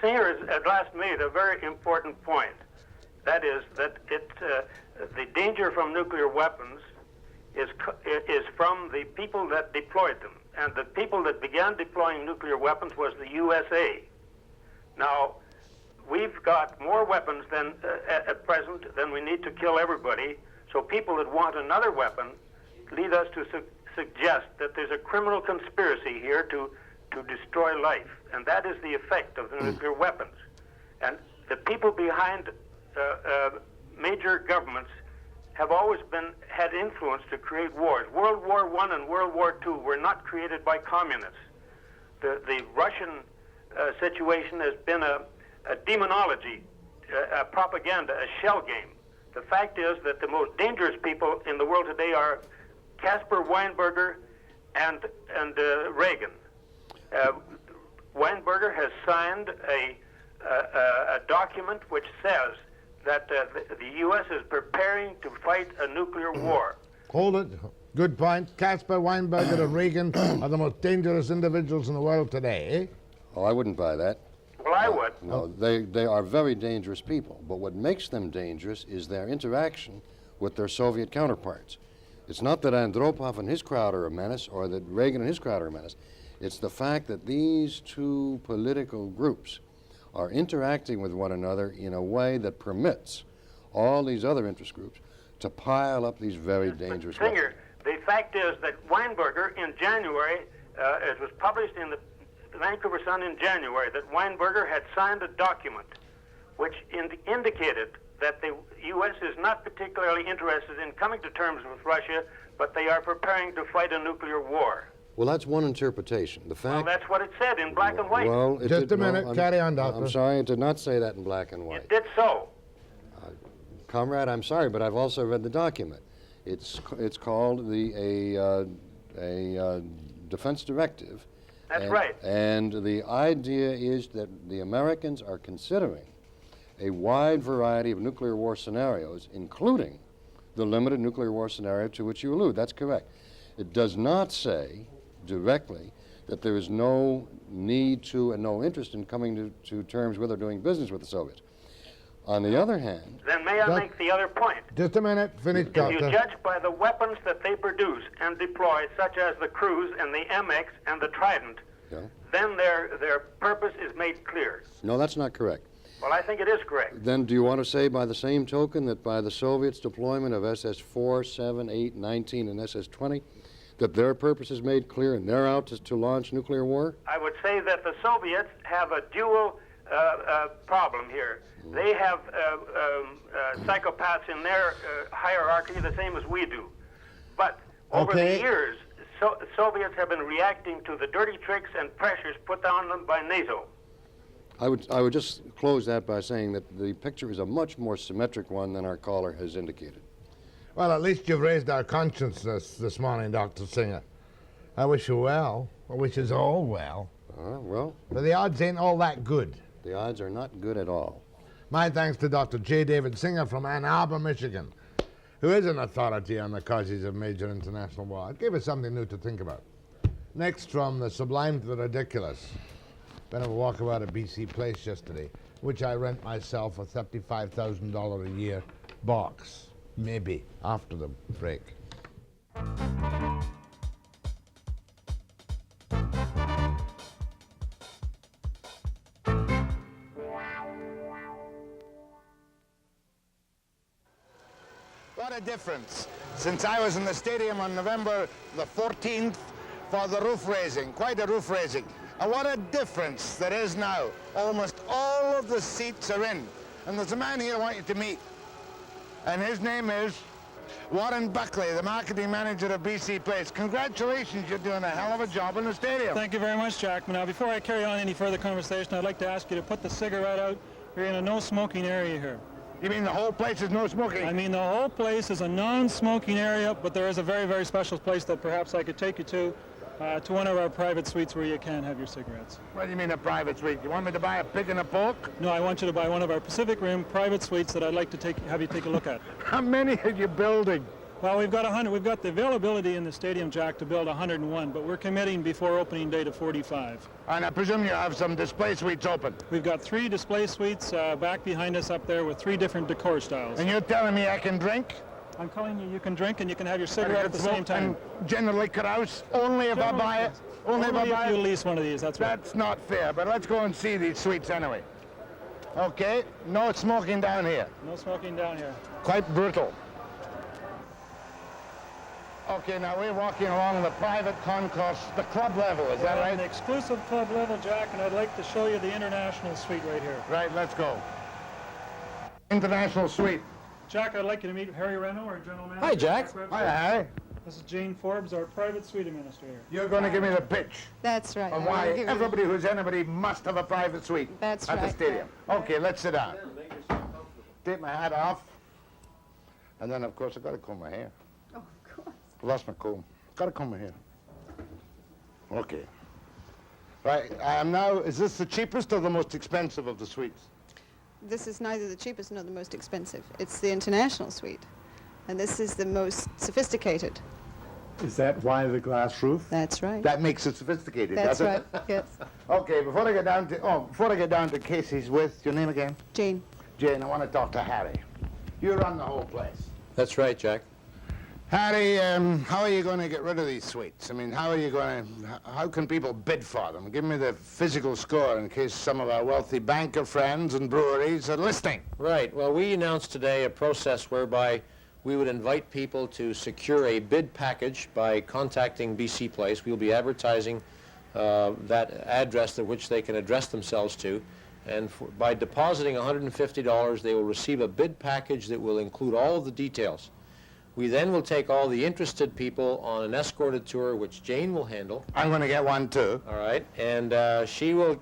Singer has at last made a very important point. That is that the danger from nuclear weapons is from the people that deployed them. And the people that began deploying nuclear weapons was the USA. Now, we've got more weapons than at present than we need to kill everybody. So people that want another weapon lead us to suggest that there's a criminal conspiracy here to destroy life. And that is the effect of the nuclear weapons. And the people behind major governments have always had influence to create wars. World War I and World War II were not created by communists. The Russian situation has been a demonology, a propaganda, a shell game. The fact is that the most dangerous people in the world today are Caspar Weinberger and Reagan. Weinberger has signed a document which says that the U.S. is preparing to fight a nuclear war. Hold it. Good point. Caspar Weinberger and Reagan are the most dangerous individuals in the world today, eh? Oh, I wouldn't buy that. Well, I would. No, they are very dangerous people, but what makes them dangerous is their interaction with their Soviet counterparts. It's not that Andropov and his crowd are a menace or that Reagan and his crowd are a menace. It's the fact that these two political groups are interacting with one another in a way that permits all these other interest groups to pile up these very dangerous weapons. Singer, the fact is that Weinberger in January, it was published in the Vancouver Sun in January, that Weinberger had signed a document which indicated that the U.S. is not particularly interested in coming to terms with Russia, but they are preparing to fight a nuclear war. Well, that's one interpretation. The fact. Well, that's what it said in black and white. Well, Just a minute. Carry on, Doctor. I'm sorry, it did not say that in black and white. It did so. Comrade, I'm sorry, but I've also read the document. It's called a defense directive. That's right. And the idea is that the Americans are considering a wide variety of nuclear war scenarios, including the limited nuclear war scenario to which you allude. That's correct. It does not say directly that there is no need to and no interest in coming to terms with or doing business with the Soviets. On the other hand... Then may I make the other point? Just a minute. Finish, Doctor. If you judge by the weapons that they produce and deploy, such as the Cruise and the MX and the Trident, then their purpose is made clear. No, that's not correct. Well, I think it is correct. Then do you want to say by the same token that by the Soviets' deployment of SS-4, 7, 8, 19, and SS-20, that their purpose is made clear and they're out to launch nuclear war? I would say that the Soviets have a dual problem here. They have psychopaths in their hierarchy the same as we do. But over the years, Soviets have been reacting to the dirty tricks and pressures put on them by NATO. I would just close that by saying that the picture is a much more symmetric one than our caller has indicated. Well, at least you've raised our consciousness this morning, Dr. Singer. I wish you well. I wish us all well. Well. But the odds ain't all that good. The odds are not good at all. My thanks to Dr. J. David Singer from Ann Arbor, Michigan, who is an authority on the causes of major international war. It gave us something new to think about. Next, from the sublime to the ridiculous. Been a walkabout at BC Place yesterday, which I rent myself a $35,000 a year box. Maybe after the break. What a difference since I was in the stadium on November the 14th for the roof raising, quite a roof raising. And what a difference there is now. Almost all of the seats are in. And there's a man here I want you to meet. And his name is Warren Buckley, the marketing manager of BC Place. Congratulations, you're doing a hell of a job in the stadium. Thank you very much, Jack. Now, before I carry on any further conversation, I'd like to ask you to put the cigarette out. We're in a no-smoking area here. You mean the whole place is no smoking? I mean the whole place is a non-smoking area, but there is a very, very special place that perhaps I could take you to one of our private suites where you can have your cigarettes. What do you mean a private suite? You want me to buy a pig and a pork? No, I want you to buy one of our Pacific Rim private suites that I'd like to have you take a look at. How many are you building? Well, we've got 100. We've got the availability in the stadium, Jack, to build 101, but we're committing before opening day to 45. And I presume you have some display suites open? We've got 3 display suites back behind us up there with 3 different decor styles. And you're telling me I can drink? I'm telling you, you can drink and you can have your cigarette at the same time. And generally carouse only if I buy it? Only if you lease one of these, that's right. That's not fair, but let's go and see these suites anyway. Okay, no smoking down here. No smoking down here. Quite brutal. Okay, now we're walking along the private concourse, the club level, is that right? An exclusive club level, Jack, and I'd like to show you the international suite right here. Right, let's go. International suite. Jack, I'd like you to meet Harry Reno, our general manager. Hi, Jack. Hi, Harry. This is Jane Forbes, our private suite administrator. You're going to give me the pitch That's right. on I'm why gonna give you- everybody who's anybody must have a private suite That's at the right. stadium. Okay, let's sit down. Take my hat off. And then, of course, I've got to comb my hair. Oh, of course. Lost my comb. Got to comb my hair. Okay. Right, I am now, is this the cheapest or the most expensive of the suites? This is neither the cheapest nor the most expensive. It's the international suite. And this is the most sophisticated. Is that why the glass roof? That's right. That makes it sophisticated, That's doesn't right, it? yes. Okay, before I get down to Casey's with, your name again? Jane. Jane, I want to talk to Harry. You run the whole place. That's right, Jack. Harry, how are you going to get rid of these suites? I mean, how can people bid for them? Give me the physical score in case some of our wealthy banker friends and breweries are listening. Right. Well, we announced today a process whereby we would invite people to secure a bid package by contacting BC Place. We'll be advertising that address to which they can address themselves to. And by depositing $150, they will receive a bid package that will include all of the details. We then will take all the interested people on an escorted tour, which Jane will handle. I'm going to get one, too. All right. And she will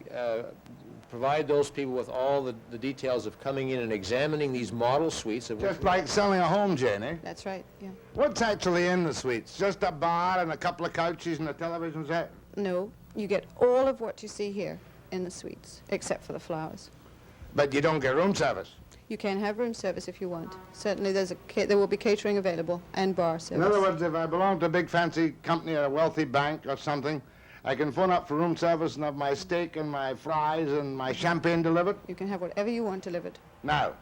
provide those people with all the details of coming in and examining these model suites. Just like selling a home, Jane, eh? That's right, yeah. What's actually in the suites? Just a bar and a couple of couches and a television set? No, you get all of what you see here in the suites, except for the flowers. But you don't get room service? You can have room service if you want. Certainly there will be catering available and bar service. In other words, if I belong to a big fancy company or a wealthy bank or something, I can phone up for room service and have my steak and my fries and my champagne delivered? You can have whatever you want delivered. Now,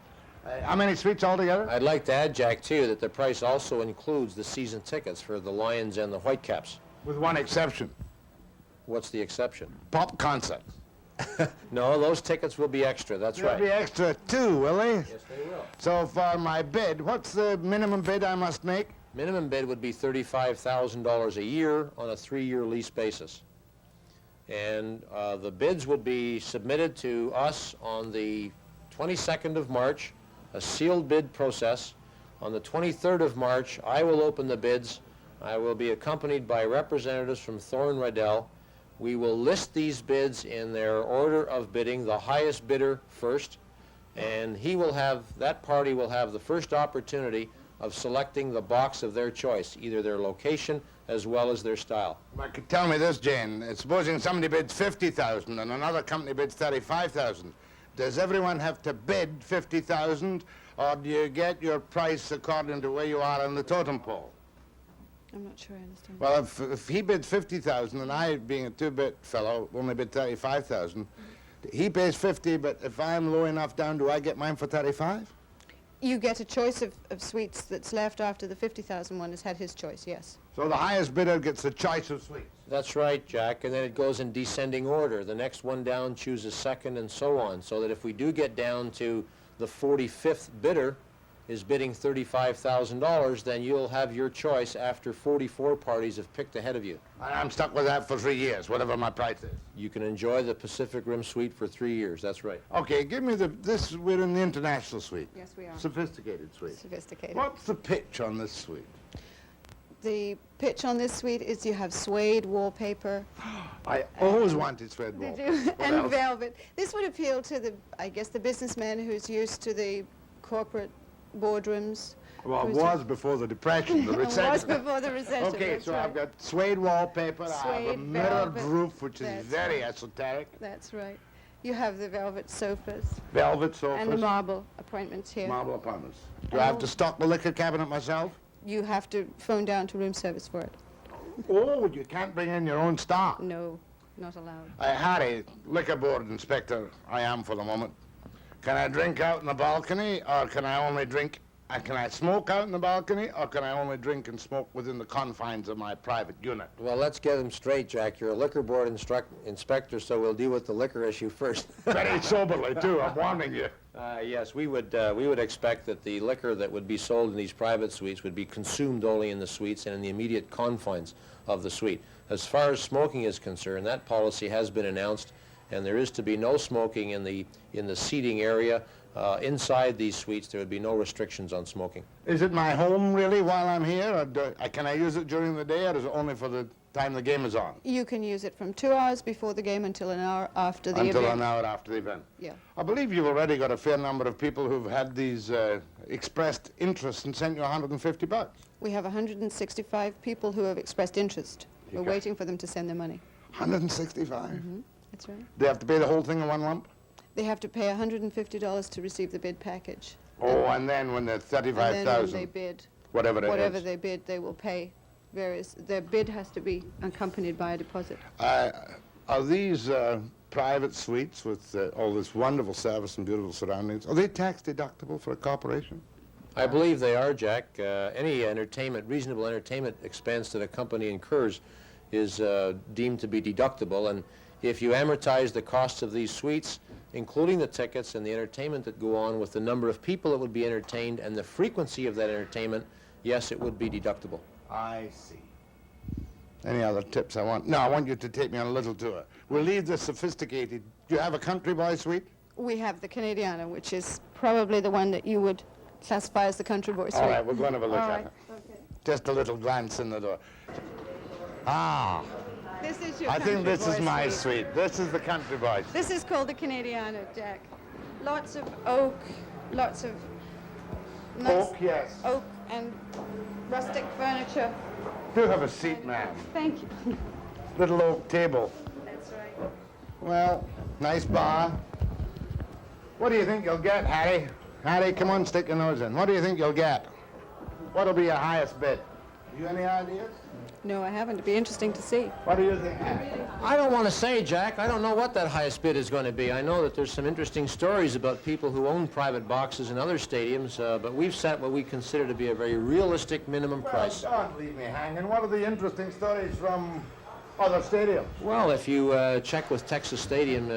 how many suites altogether? I'd like to add, Jack, too, that the price also includes the season tickets for the Lions and the Whitecaps. With one exception. What's the exception? Pop concerts. No, those tickets will be extra, that's right. They'll be extra too, will they? Yes, they will. So for my bid, what's the minimum bid I must make? Minimum bid would be $35,000 a year on a 3-year lease basis. And the bids would be submitted to us on the 22nd of March, a sealed bid process. On the 23rd of March, I will open the bids. I will be accompanied by representatives from Thorne Riddell. We will list these bids in their order of bidding, the highest bidder first, and that party will have the first opportunity of selecting the box of their choice, either their location as well as their style. Tell me this, Jane. Supposing somebody bids $50,000 and another company bids $35,000. Does everyone have to bid $50,000, or do you get your price according to where you are on the totem pole? I'm not sure I understand. Well, if he bids $50,000 and I, being a two-bit fellow, only bid $35,000, he pays $50, but if I'm low enough down, do I get mine for $35? You get a choice of suites that's left after the $50,000 one has had his choice, yes. So the highest bidder gets a choice of suites? That's right, Jack, and then it goes in descending order. The next one down chooses second and so on, so that if we do get down to the 45th bidder is bidding $35,000, then you'll have your choice after 44 parties have picked ahead of you. I'm stuck with that for 3 years, whatever my price is. You can enjoy the Pacific Rim Suite for 3 years, that's right. Okay, give me we're in the international suite. Yes, we are. Sophisticated suite. Sophisticated. What's the pitch on this suite? The pitch on this suite is you have suede wallpaper. I always wanted suede wallpaper. Did you? What And else? velvet. This would appeal to the businessman who's used to the corporate boardrooms. Well, it was before the Depression, the recession. It was before the recession. Okay, that's so right. I've got suede wallpaper, I have a Suede, mirrored velvet, roof, which is that's very right. esoteric. That's right. You have the velvet sofas. Velvet sofas. And the marble appointments here. Marble apartments. Do I have to stock the liquor cabinet myself? You have to phone down to room service for it. Oh, you can't bring in your own stock. No, not allowed. Harry, liquor board inspector, I am for the moment. Can I drink out in the balcony, or can I only drink? Can I smoke out in the balcony, or can I only drink and smoke within the confines of my private unit? Well, let's get them straight, Jack. You're a liquor board inspector, so we'll deal with the liquor issue first. Very soberly, too, I'm warning you. Yes, we would expect that the liquor that would be sold in these private suites would be consumed only in the suites and in the immediate confines of the suite. As far as smoking is concerned, that policy has been announced, and there is to be no smoking in the seating area, inside these suites, there would be no restrictions on smoking. Is it my home, really, while I'm here? Or can I use it during the day, or is it only for the time the game is on? You can use it from 2 hours before the game until an hour after the event. Until an hour after the event. Yeah. I believe you've already got a fair number of people who've had these expressed interest and sent you $150. We have 165 people who have expressed interest. We're Okay. waiting for them to send their money. 165? That's right. They have to pay the whole thing in one lump? They have to pay $150 to receive the bid package. Oh, and then when they're And then when 35,000, they bid, whatever they bid, they will pay various. Their bid has to be accompanied by a deposit. Are these private suites with all this wonderful service and beautiful surroundings, are they tax deductible for a corporation? I believe they are, Jack. Any reasonable entertainment expense that a company incurs is deemed to be deductible, and if you amortize the costs of these suites, including the tickets and the entertainment that go on with the number of people that would be entertained and the frequency of that entertainment, yes, it would be deductible. I see. Any other tips I want? No, I want you to take me on a little tour. We'll leave the sophisticated. Do you have a country boy suite? We have the Canadiana, which is probably the one that you would classify as the country boy suite. All right, we're going to have a look All at right. it. Okay. Just a little glance in the door. Ah, This is your I think country this is boy my suite. suite. This is the country boy. This is called the Canadiana, Jack. Lots of oak, lots of nice Oak, yes. oak and rustic furniture. Do have a seat, ma'am. Thank you. Little oak table. That's right. Well, nice bar. What do you think you'll get, Harry? Harry, come on, stick your nose in. What do you think you'll get? What'll be your highest bid? You any ideas? No, I haven't. It'd be interesting to see. What do you think, Harry? I don't want to say, Jack. I don't know what that highest bid is going to be. I know that there's some interesting stories about people who own private boxes in other stadiums, but we've set what we consider to be a very realistic minimum price. Well, don't leave me hanging. What are the interesting stories from other stadiums? Well, if you check with Texas Stadium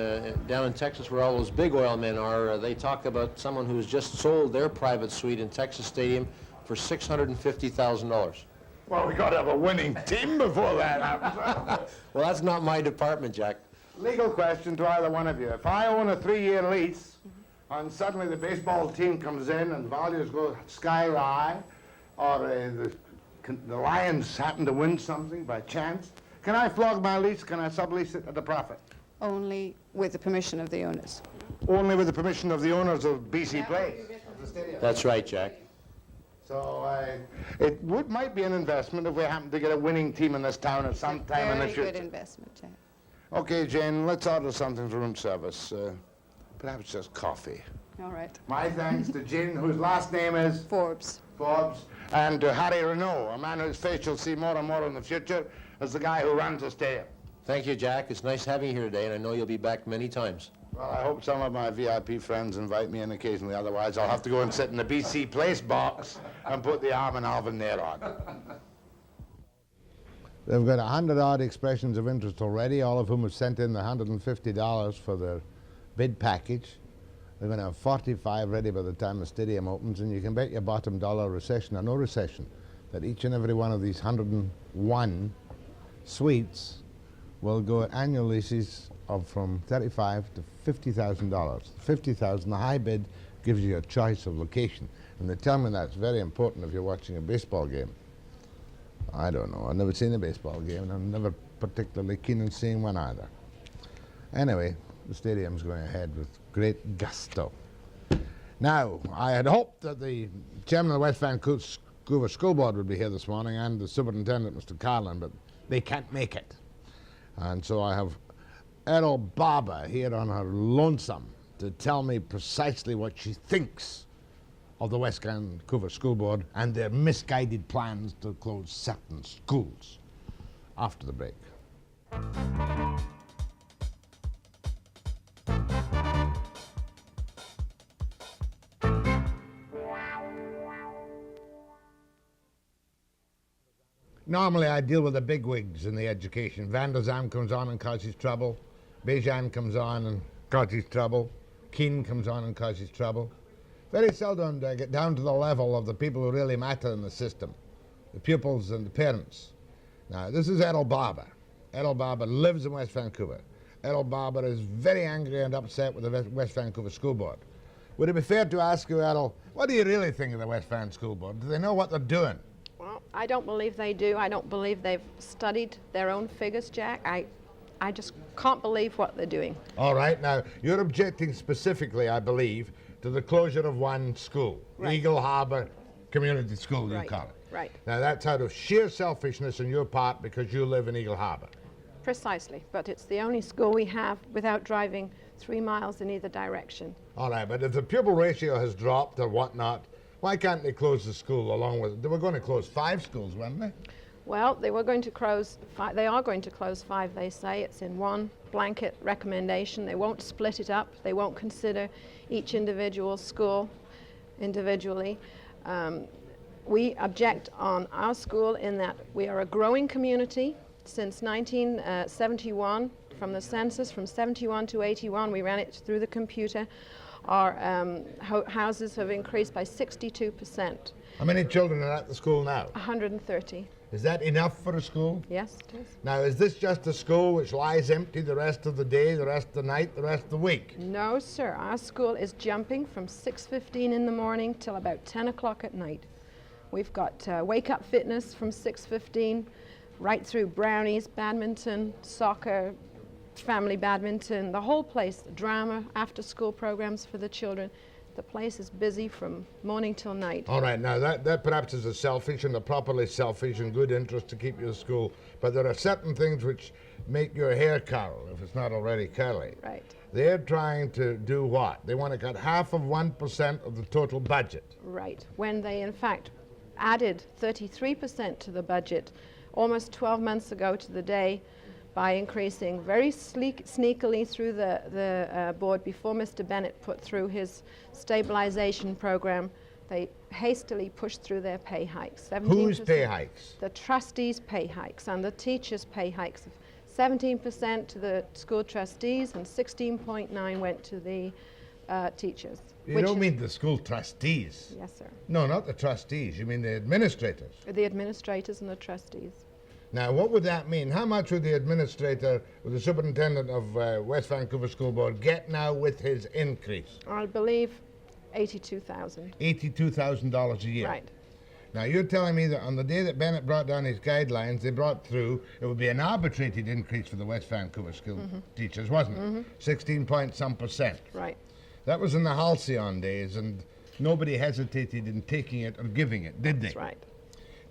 down in Texas where all those big oil men are, they talk about someone who's just sold their private suite in Texas Stadium for $650,000. Well, we got to have a winning team before that happens. Well, that's not my department, Jack. Legal question to either one of you. If I own a 3-year lease and suddenly the baseball team comes in and values go sky high, or the Lions happen to win something by chance, can I flog my lease? Can I sublease it at a profit? Only with the permission of the owners. Only with the permission of the owners of BC Place, of the stadium. That's right, Jack. So it might be an investment if we happen to get a winning team in this town at some time in the future. Very good investment, Jack. Okay, Jane, let's order something for room service. Perhaps just coffee. All right. My thanks to Jane, whose last name is? Forbes. Forbes. And to Harry Renault, a man whose face you'll see more and more in the future as the guy who runs the stadium. Thank you, Jack. It's nice having you here today, and I know you'll be back many times. Well, I hope some of my VIP friends invite me in occasionally. Otherwise, I'll have to go and sit in the BC Place box and put the arm and Alvin there on. They've got 100-odd expressions of interest already, all of whom have sent in the $150 for their bid package. They're going to have 45 ready by the time the stadium opens, and you can bet your bottom dollar, recession or no recession, that each and every one of these 101 suites will go at annual leases of from $35,000 to $50,000. $50,000, the high bid, gives you a choice of location. And they tell me that's very important if you're watching a baseball game. I don't know. I've never seen a baseball game, and I'm never particularly keen on seeing one either. Anyway, the stadium's going ahead with great gusto. Now, I had hoped that the chairman of the West Vancouver School Board would be here this morning, and the superintendent, Mr. Carlin, but they can't make it. And so I have Eryl Barber here on her lonesome to tell me precisely what she thinks of the West Vancouver School Board and their misguided plans to close certain schools. After the break. Normally I deal with the bigwigs in the education. Van der Zam comes on and causes trouble. Bejan comes on and causes trouble. Keane comes on and causes trouble. Very seldom do I get down to the level of the people who really matter in the system, the pupils and the parents. Now, this is Eryl Barber. Eryl Barber lives in West Vancouver. Eryl Barber is very angry and upset with the West Vancouver School Board, Would it be fair to ask you, Eryl, what do you really think of the West Van School Board? Do they know what they're doing? Well, I don't believe they do. I don't believe they've studied their own figures, Jack. I just can't believe what they're doing. All right, now, you're objecting specifically, I believe, to the closure of one school, Right. Eagle Harbour Community School, you Right, call it. right. Now, that's out of sheer selfishness on your part because you live in Eagle Harbour. Precisely, but it's the only school we have without driving 3 miles in either direction. All right, but if the pupil ratio has dropped or whatnot, why can't they close the school along with it? They were going to close 5 schools, weren't they? Well, they were going to close 5. They are going to close 5, they say. It's in one blanket recommendation. They won't split it up. They won't consider each individual school individually. We object on our school in that we are a growing community. Since 1971, from the census, from 71 to 81, we ran it through the computer. Our houses have increased by 62%. How many children are at the school now? 130. Is that enough for a school? Yes, it is. Now, is this just a school which lies empty the rest of the day, the rest of the night, the rest of the week? No, sir. Our school is jumping from 6:15 in the morning till about 10 o'clock at night. We've got wake-up fitness from 6:15 right through brownies, badminton, soccer, family badminton, the whole place, drama, after-school programs for the children. The place is busy from morning till night. All right, now that perhaps is a selfish and a properly selfish and good interest to keep you at school, but there are certain things which make your hair curl, if it's not already curly. Right. They're trying to do what? They want to cut half of 1% of the total budget. Right. When they, in fact, added 33% to the budget almost 12 months ago to the day, by increasing very sneakily through the board before Mr. Bennett put through his stabilization program. They hastily pushed through their pay hikes. 17%. Whose pay hikes? The trustees' pay hikes and the teachers' pay hikes. 17% to the school trustees and 16.9% went to the teachers. You don't mean the school trustees? Yes, sir. No, not the trustees. You mean the administrators? The administrators and the trustees. Now, what would that mean? How much would the administrator, or the superintendent of West Vancouver School Board get now with his increase? I believe $82,000. $82,000 a year. Right. Now, you're telling me that on the day that Bennett brought down his guidelines, they brought through, it would be an arbitrated increase for the West Vancouver school teachers, wasn't it? 16 point some %. Right. That was in the halcyon days, and nobody hesitated in taking it or giving it, did they? That's right.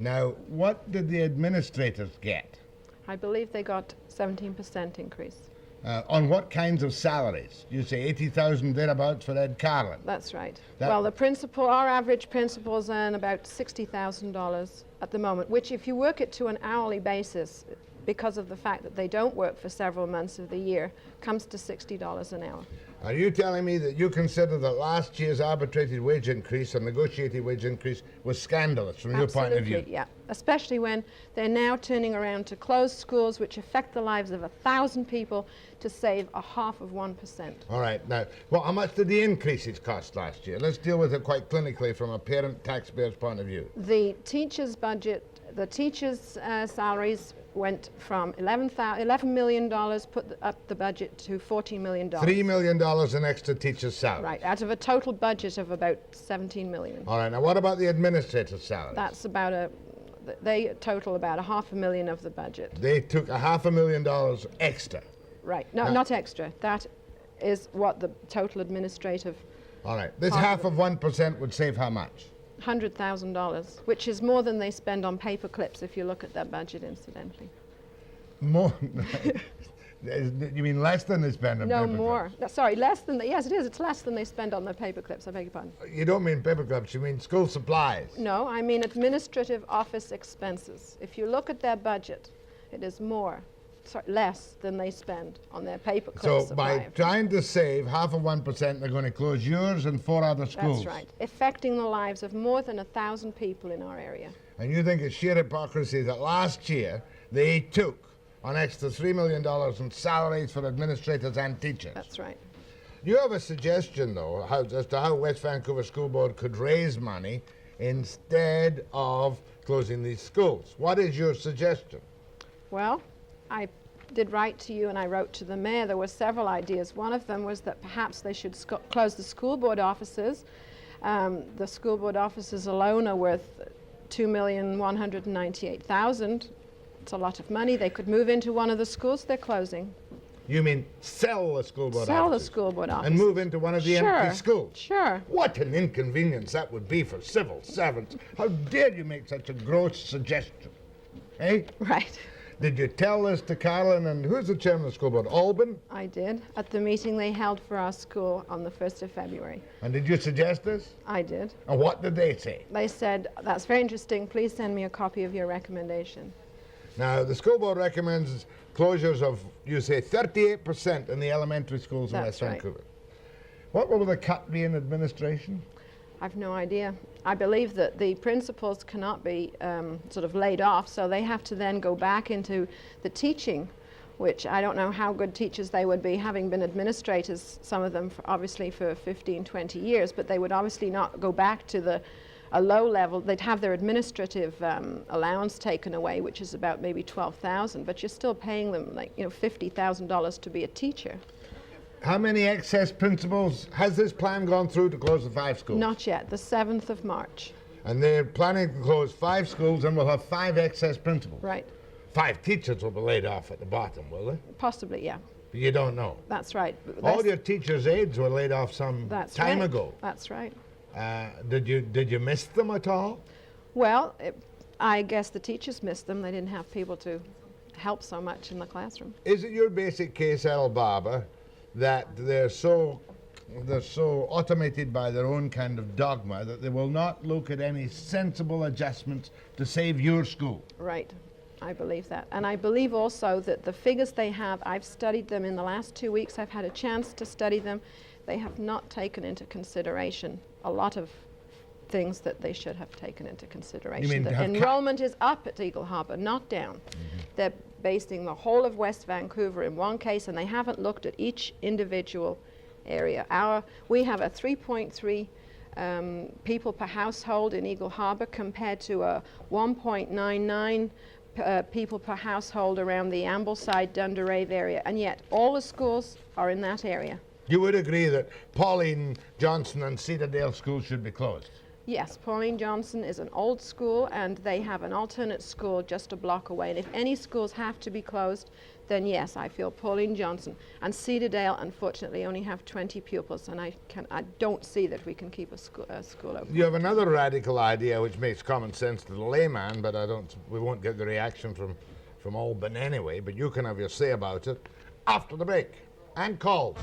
Now, what did the administrators get? I believe they got 17% increase. On what kinds of salaries? You say 80,000 thereabouts for Ed Carlin. That's right. That- Well, the principal, our average principals earn about $60,000 at the moment, which if you work it to an hourly basis, because of the fact that they don't work for several months of the year, comes to $60 an hour. Are you telling me that you consider that last year's arbitrated wage increase or negotiated wage increase was scandalous from your point of view? Absolutely, yeah. Especially when they're now turning around to close schools which affect the lives of 1,000 people to save a half of 1%. All right, now, well, how much did the increases cost last year? Let's deal with it quite clinically from a parent taxpayer's point of view. The teachers' budget, the teachers' salaries went from $11 million, put up the budget to $14 million. $3 million in extra teachers' salaries. Right, out of a total budget of about $17 million. All right, now what about the administrators' salaries? That's about they total about $500,000 of the budget. They took $500,000 extra. Right, no, not extra. That is what the total administrative. All right, this half of 1% would save how much? $100,000, which is more than they spend on paper clips if you look at their budget, incidentally. More? You mean less than they spend on No, paper more. clips? No, sorry, less than, yes, it is. It's less than they spend on their paper clips, I beg your pardon. You don't mean paper clips, you mean school supplies. No, I mean administrative office expenses. If you look at their budget, it is less than they spend on their paper clips. So by trying to save half of 1%, they're going to close yours and 4 other schools. That's right, affecting the lives of more than 1,000 people in our area. And you think it's sheer hypocrisy that last year they took an extra $3 million in salaries for administrators and teachers? That's right. You have a suggestion, though, as to how West Vancouver School Board could raise money instead of closing these schools. What is your suggestion? Well, I did write to you and I wrote to the mayor, there were several ideas. One of them was that perhaps they should close the school board offices. The school board offices alone are worth $2,198,000. It's a lot of money. They could move into one of the schools they're closing. You mean sell the school board Sell offices? the school board offices. And move into one of the empty schools? Sure. What an inconvenience that would be for civil servants. How dare you make such a gross suggestion? Eh? Right. Did you tell this to Carolyn and who's the chairman of the school board? Alban? I did, at the meeting they held for our school on the 1st of February. And did you suggest this? I did. And what did they say? They said, that's very interesting, please send me a copy of your recommendation. Now, the school board recommends closures of, you say, 38% in the elementary schools in West Vancouver. What will the cut be in administration? I've no idea. I believe that the principals cannot be sort of laid off, so they have to then go back into the teaching, which I don't know how good teachers they would be, having been administrators, some of them obviously for 15, 20 years, but they would obviously not go back to a low level. They'd have their administrative allowance taken away, which is about maybe $12,000, but you're still paying them like, you know, $50,000 to be a teacher. How many excess principals? Has this plan gone through to close the 5 schools? Not yet, the 7th of March. And they're planning to close 5 schools and we'll have 5 excess principals? Right. 5 teachers will be laid off at the bottom, will they? Possibly, yeah. But you don't know? That's right. All your teachers' aides were laid off some time ago. That's right. Did you miss them at all? Well, I guess the teachers missed them. They didn't have people to help so much in the classroom. Is it your basic case, Eryl Barber, that they're so automated by their own kind of dogma that they will not look at any sensible adjustments to save your school? Right. I believe that. And I believe also that the figures they have, I've studied them in the last 2 weeks. I've had a chance to study them. They have not taken into consideration a lot of things that they should have taken into consideration. You mean the enrollment is up at Eagle Harbour, not down. Mm-hmm. They're basing the whole of West Vancouver in one case, and they haven't looked at each individual area. We have a 3.3 people per household in Eagle Harbour compared to a 1.99 people per household around the Ambleside, Dunderave area, and yet all the schools are in that area. You would agree that Pauline Johnson and Cedardale schools should be closed? Yes, Pauline Johnson is an old school and they have an alternate school just a block away. And if any schools have to be closed, then yes, I feel Pauline Johnson. And Cedardale, unfortunately, only have 20 pupils, and I don't see that we can keep a school open. You have another radical idea which makes common sense to the layman, but we won't get the reaction from Alban anyway, but you can have your say about it after the break. And calls.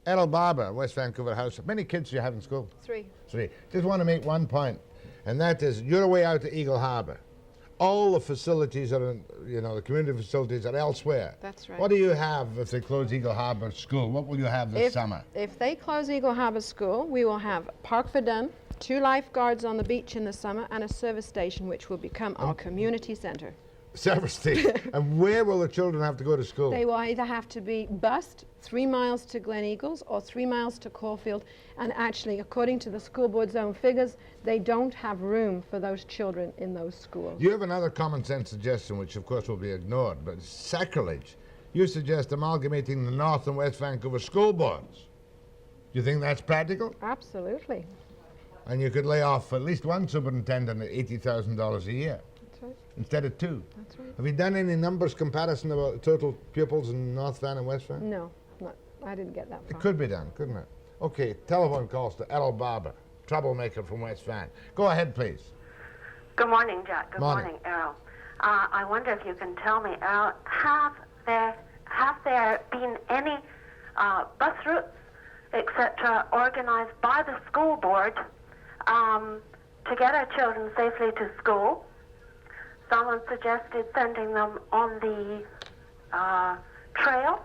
Eryl Barber, West Vancouver House. How many kids do you have in school? 3. 3. Just want to make one point, and that is you're away out to Eagle Harbour. All the facilities are, the community facilities are elsewhere. That's right. What do you have if they close Eagle Harbour School? What will you have this summer? If they close Eagle Harbour School, we will have Park Verdun, 2 lifeguards on the beach in the summer, and a service station, which will become our community centre. Service station. And where will the children have to go to school? They will either have to be bused 3 miles to Glen Eagles or 3 miles to Caulfield. And actually, according to the school board's own figures, they don't have room for those children in those schools. You have another common sense suggestion, which of course will be ignored, but it's sacrilege. You suggest amalgamating the North and West Vancouver school boards. Do you think that's practical? Absolutely. And you could lay off at least one superintendent at $80,000 a year. Instead of 2. That's right. Have you done any numbers comparison about the total pupils in North Van and West Van? No, I didn't get that far. It could be done, couldn't it? Okay, telephone calls to Eryl Barber, troublemaker from West Van. Go ahead, please. Good morning, Jack. Good morning, Eryl. I wonder if you can tell me, Eryl, have there been any bus routes, etc., organized by the school board to get our children safely to school? Someone suggested sending them on the trail,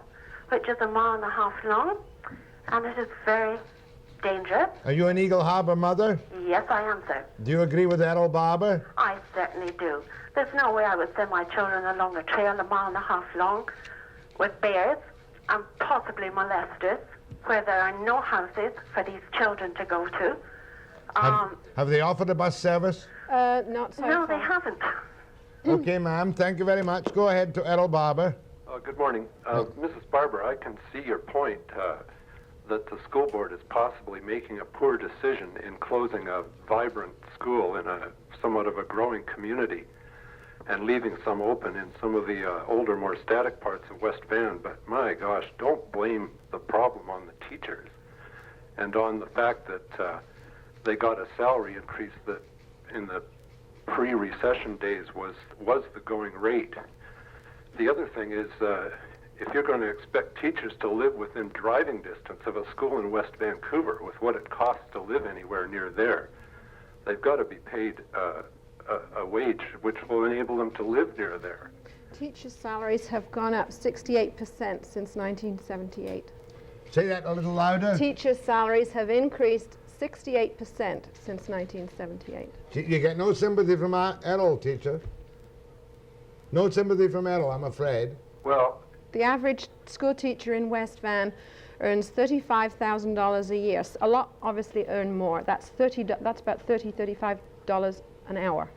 which is 1.5 miles long, and it is very dangerous. Are you an Eagle Harbour mother? Yes, I am, sir. Do you agree with Eryl Barber? I certainly do. There's no way I would send my children along a trail 1.5 miles long with bears and possibly molesters. where there are no houses for these children to go to. Have they offered a bus service? Not so No, far. they haven't. Okay, ma'am. Thank you very much. Go ahead to Eryl Barber. Good morning. Mrs. Barber, I can see your point that the school board is possibly making a poor decision in closing a vibrant school in a somewhat of a growing community and leaving some open in some of the older, more static parts of West Van. But my gosh, don't blame the problem on the teachers and on the fact that they got a salary increase that in the pre-recession days was the going rate. The other thing is, if you're going to expect teachers to live within driving distance of a school in West Vancouver with what it costs to live anywhere near there, they've got to be paid a wage which will enable them to live near there. Teachers' salaries have gone up 68% since 1978. Say that a little louder. Teachers' salaries have increased 68% since 1978. You get no sympathy from Eryl, teacher. No sympathy from Eryl, I'm afraid. Well, the average school teacher in West Van earns $35,000 a year. A lot obviously earn more. That's about $35 an hour.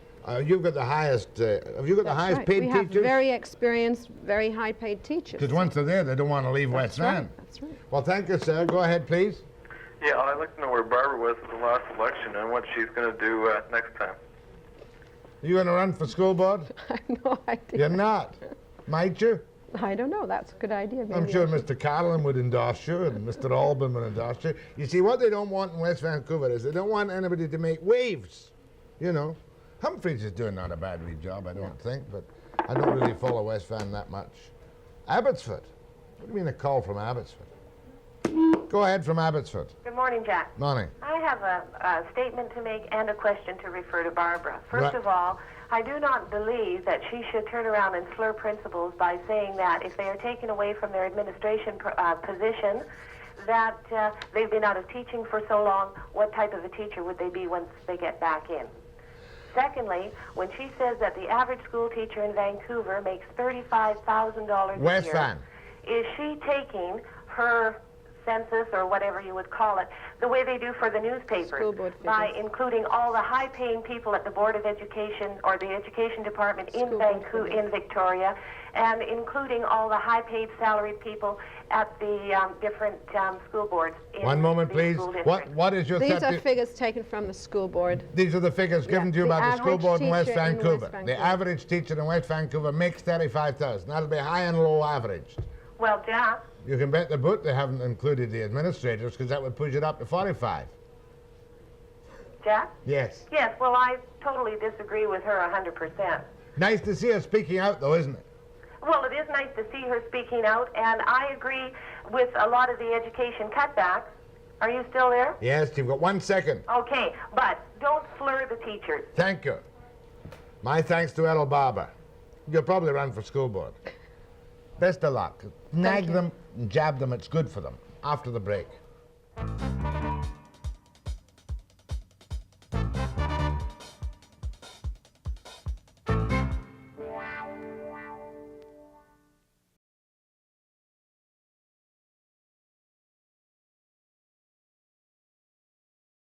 You've got the highest. Have you got the highest paid teachers? We have very experienced, very high-paid teachers. Because once they're there, they don't want to leave West Van. That's right. Well, thank you, sir. Go ahead, please. Yeah, I'd like to know where Barbara was at the last election and what she's going to do next time. Are you going to run for school board? I have no idea. You're not. Might you? I don't know. That's a good idea. Maybe I'm sure Mr. Carlin would endorse you and Mr. Alban would endorse you. You see, what they don't want in West Vancouver is they don't want anybody to make waves. You know, Humphreys is doing not a bad wee job, I don't think, but I don't really follow West Van that much. Abbotsford? What do you mean a call from Abbotsford? Go ahead from Abbotsford. Good morning, Jack. Morning. I have a statement to make and a question to refer to Barbara. First of all, I do not believe that she should turn around and slur principals by saying that if they are taken away from their administration position, that they've been out of teaching for so long, what type of a teacher would they be once they get back in? Secondly, when she says that the average school teacher in Vancouver makes $35,000 a West year, Van. is she taking her census or whatever you would call it, the way they do for the newspapers, by including all the high-paying people at the Board of Education or the Education Department in Vancouver, in Victoria, and including all the high-paid salaried people at the different school boards. One moment, please. What is your... These are figures taken from the school board. These are the figures given to you by the school board in West Vancouver. Vancouver. The average teacher in West Vancouver makes $35,000. That'll be high and low averaged. Well, Jack. You can bet the boot they haven't included the administrators, because that would push it up to 45. Jack? Yes. Yes, well, I totally disagree with her 100%. Nice to see her speaking out, though, isn't it? Well, it is nice to see her speaking out, and I agree with a lot of the education cutbacks. Are you still there? Yes, you've got 1 second. Okay, but don't slur the teachers. Thank you. My thanks to Eryl Barber. You'll probably run for school board. Best of luck. Nag them and jab them, it's good for them. After the break.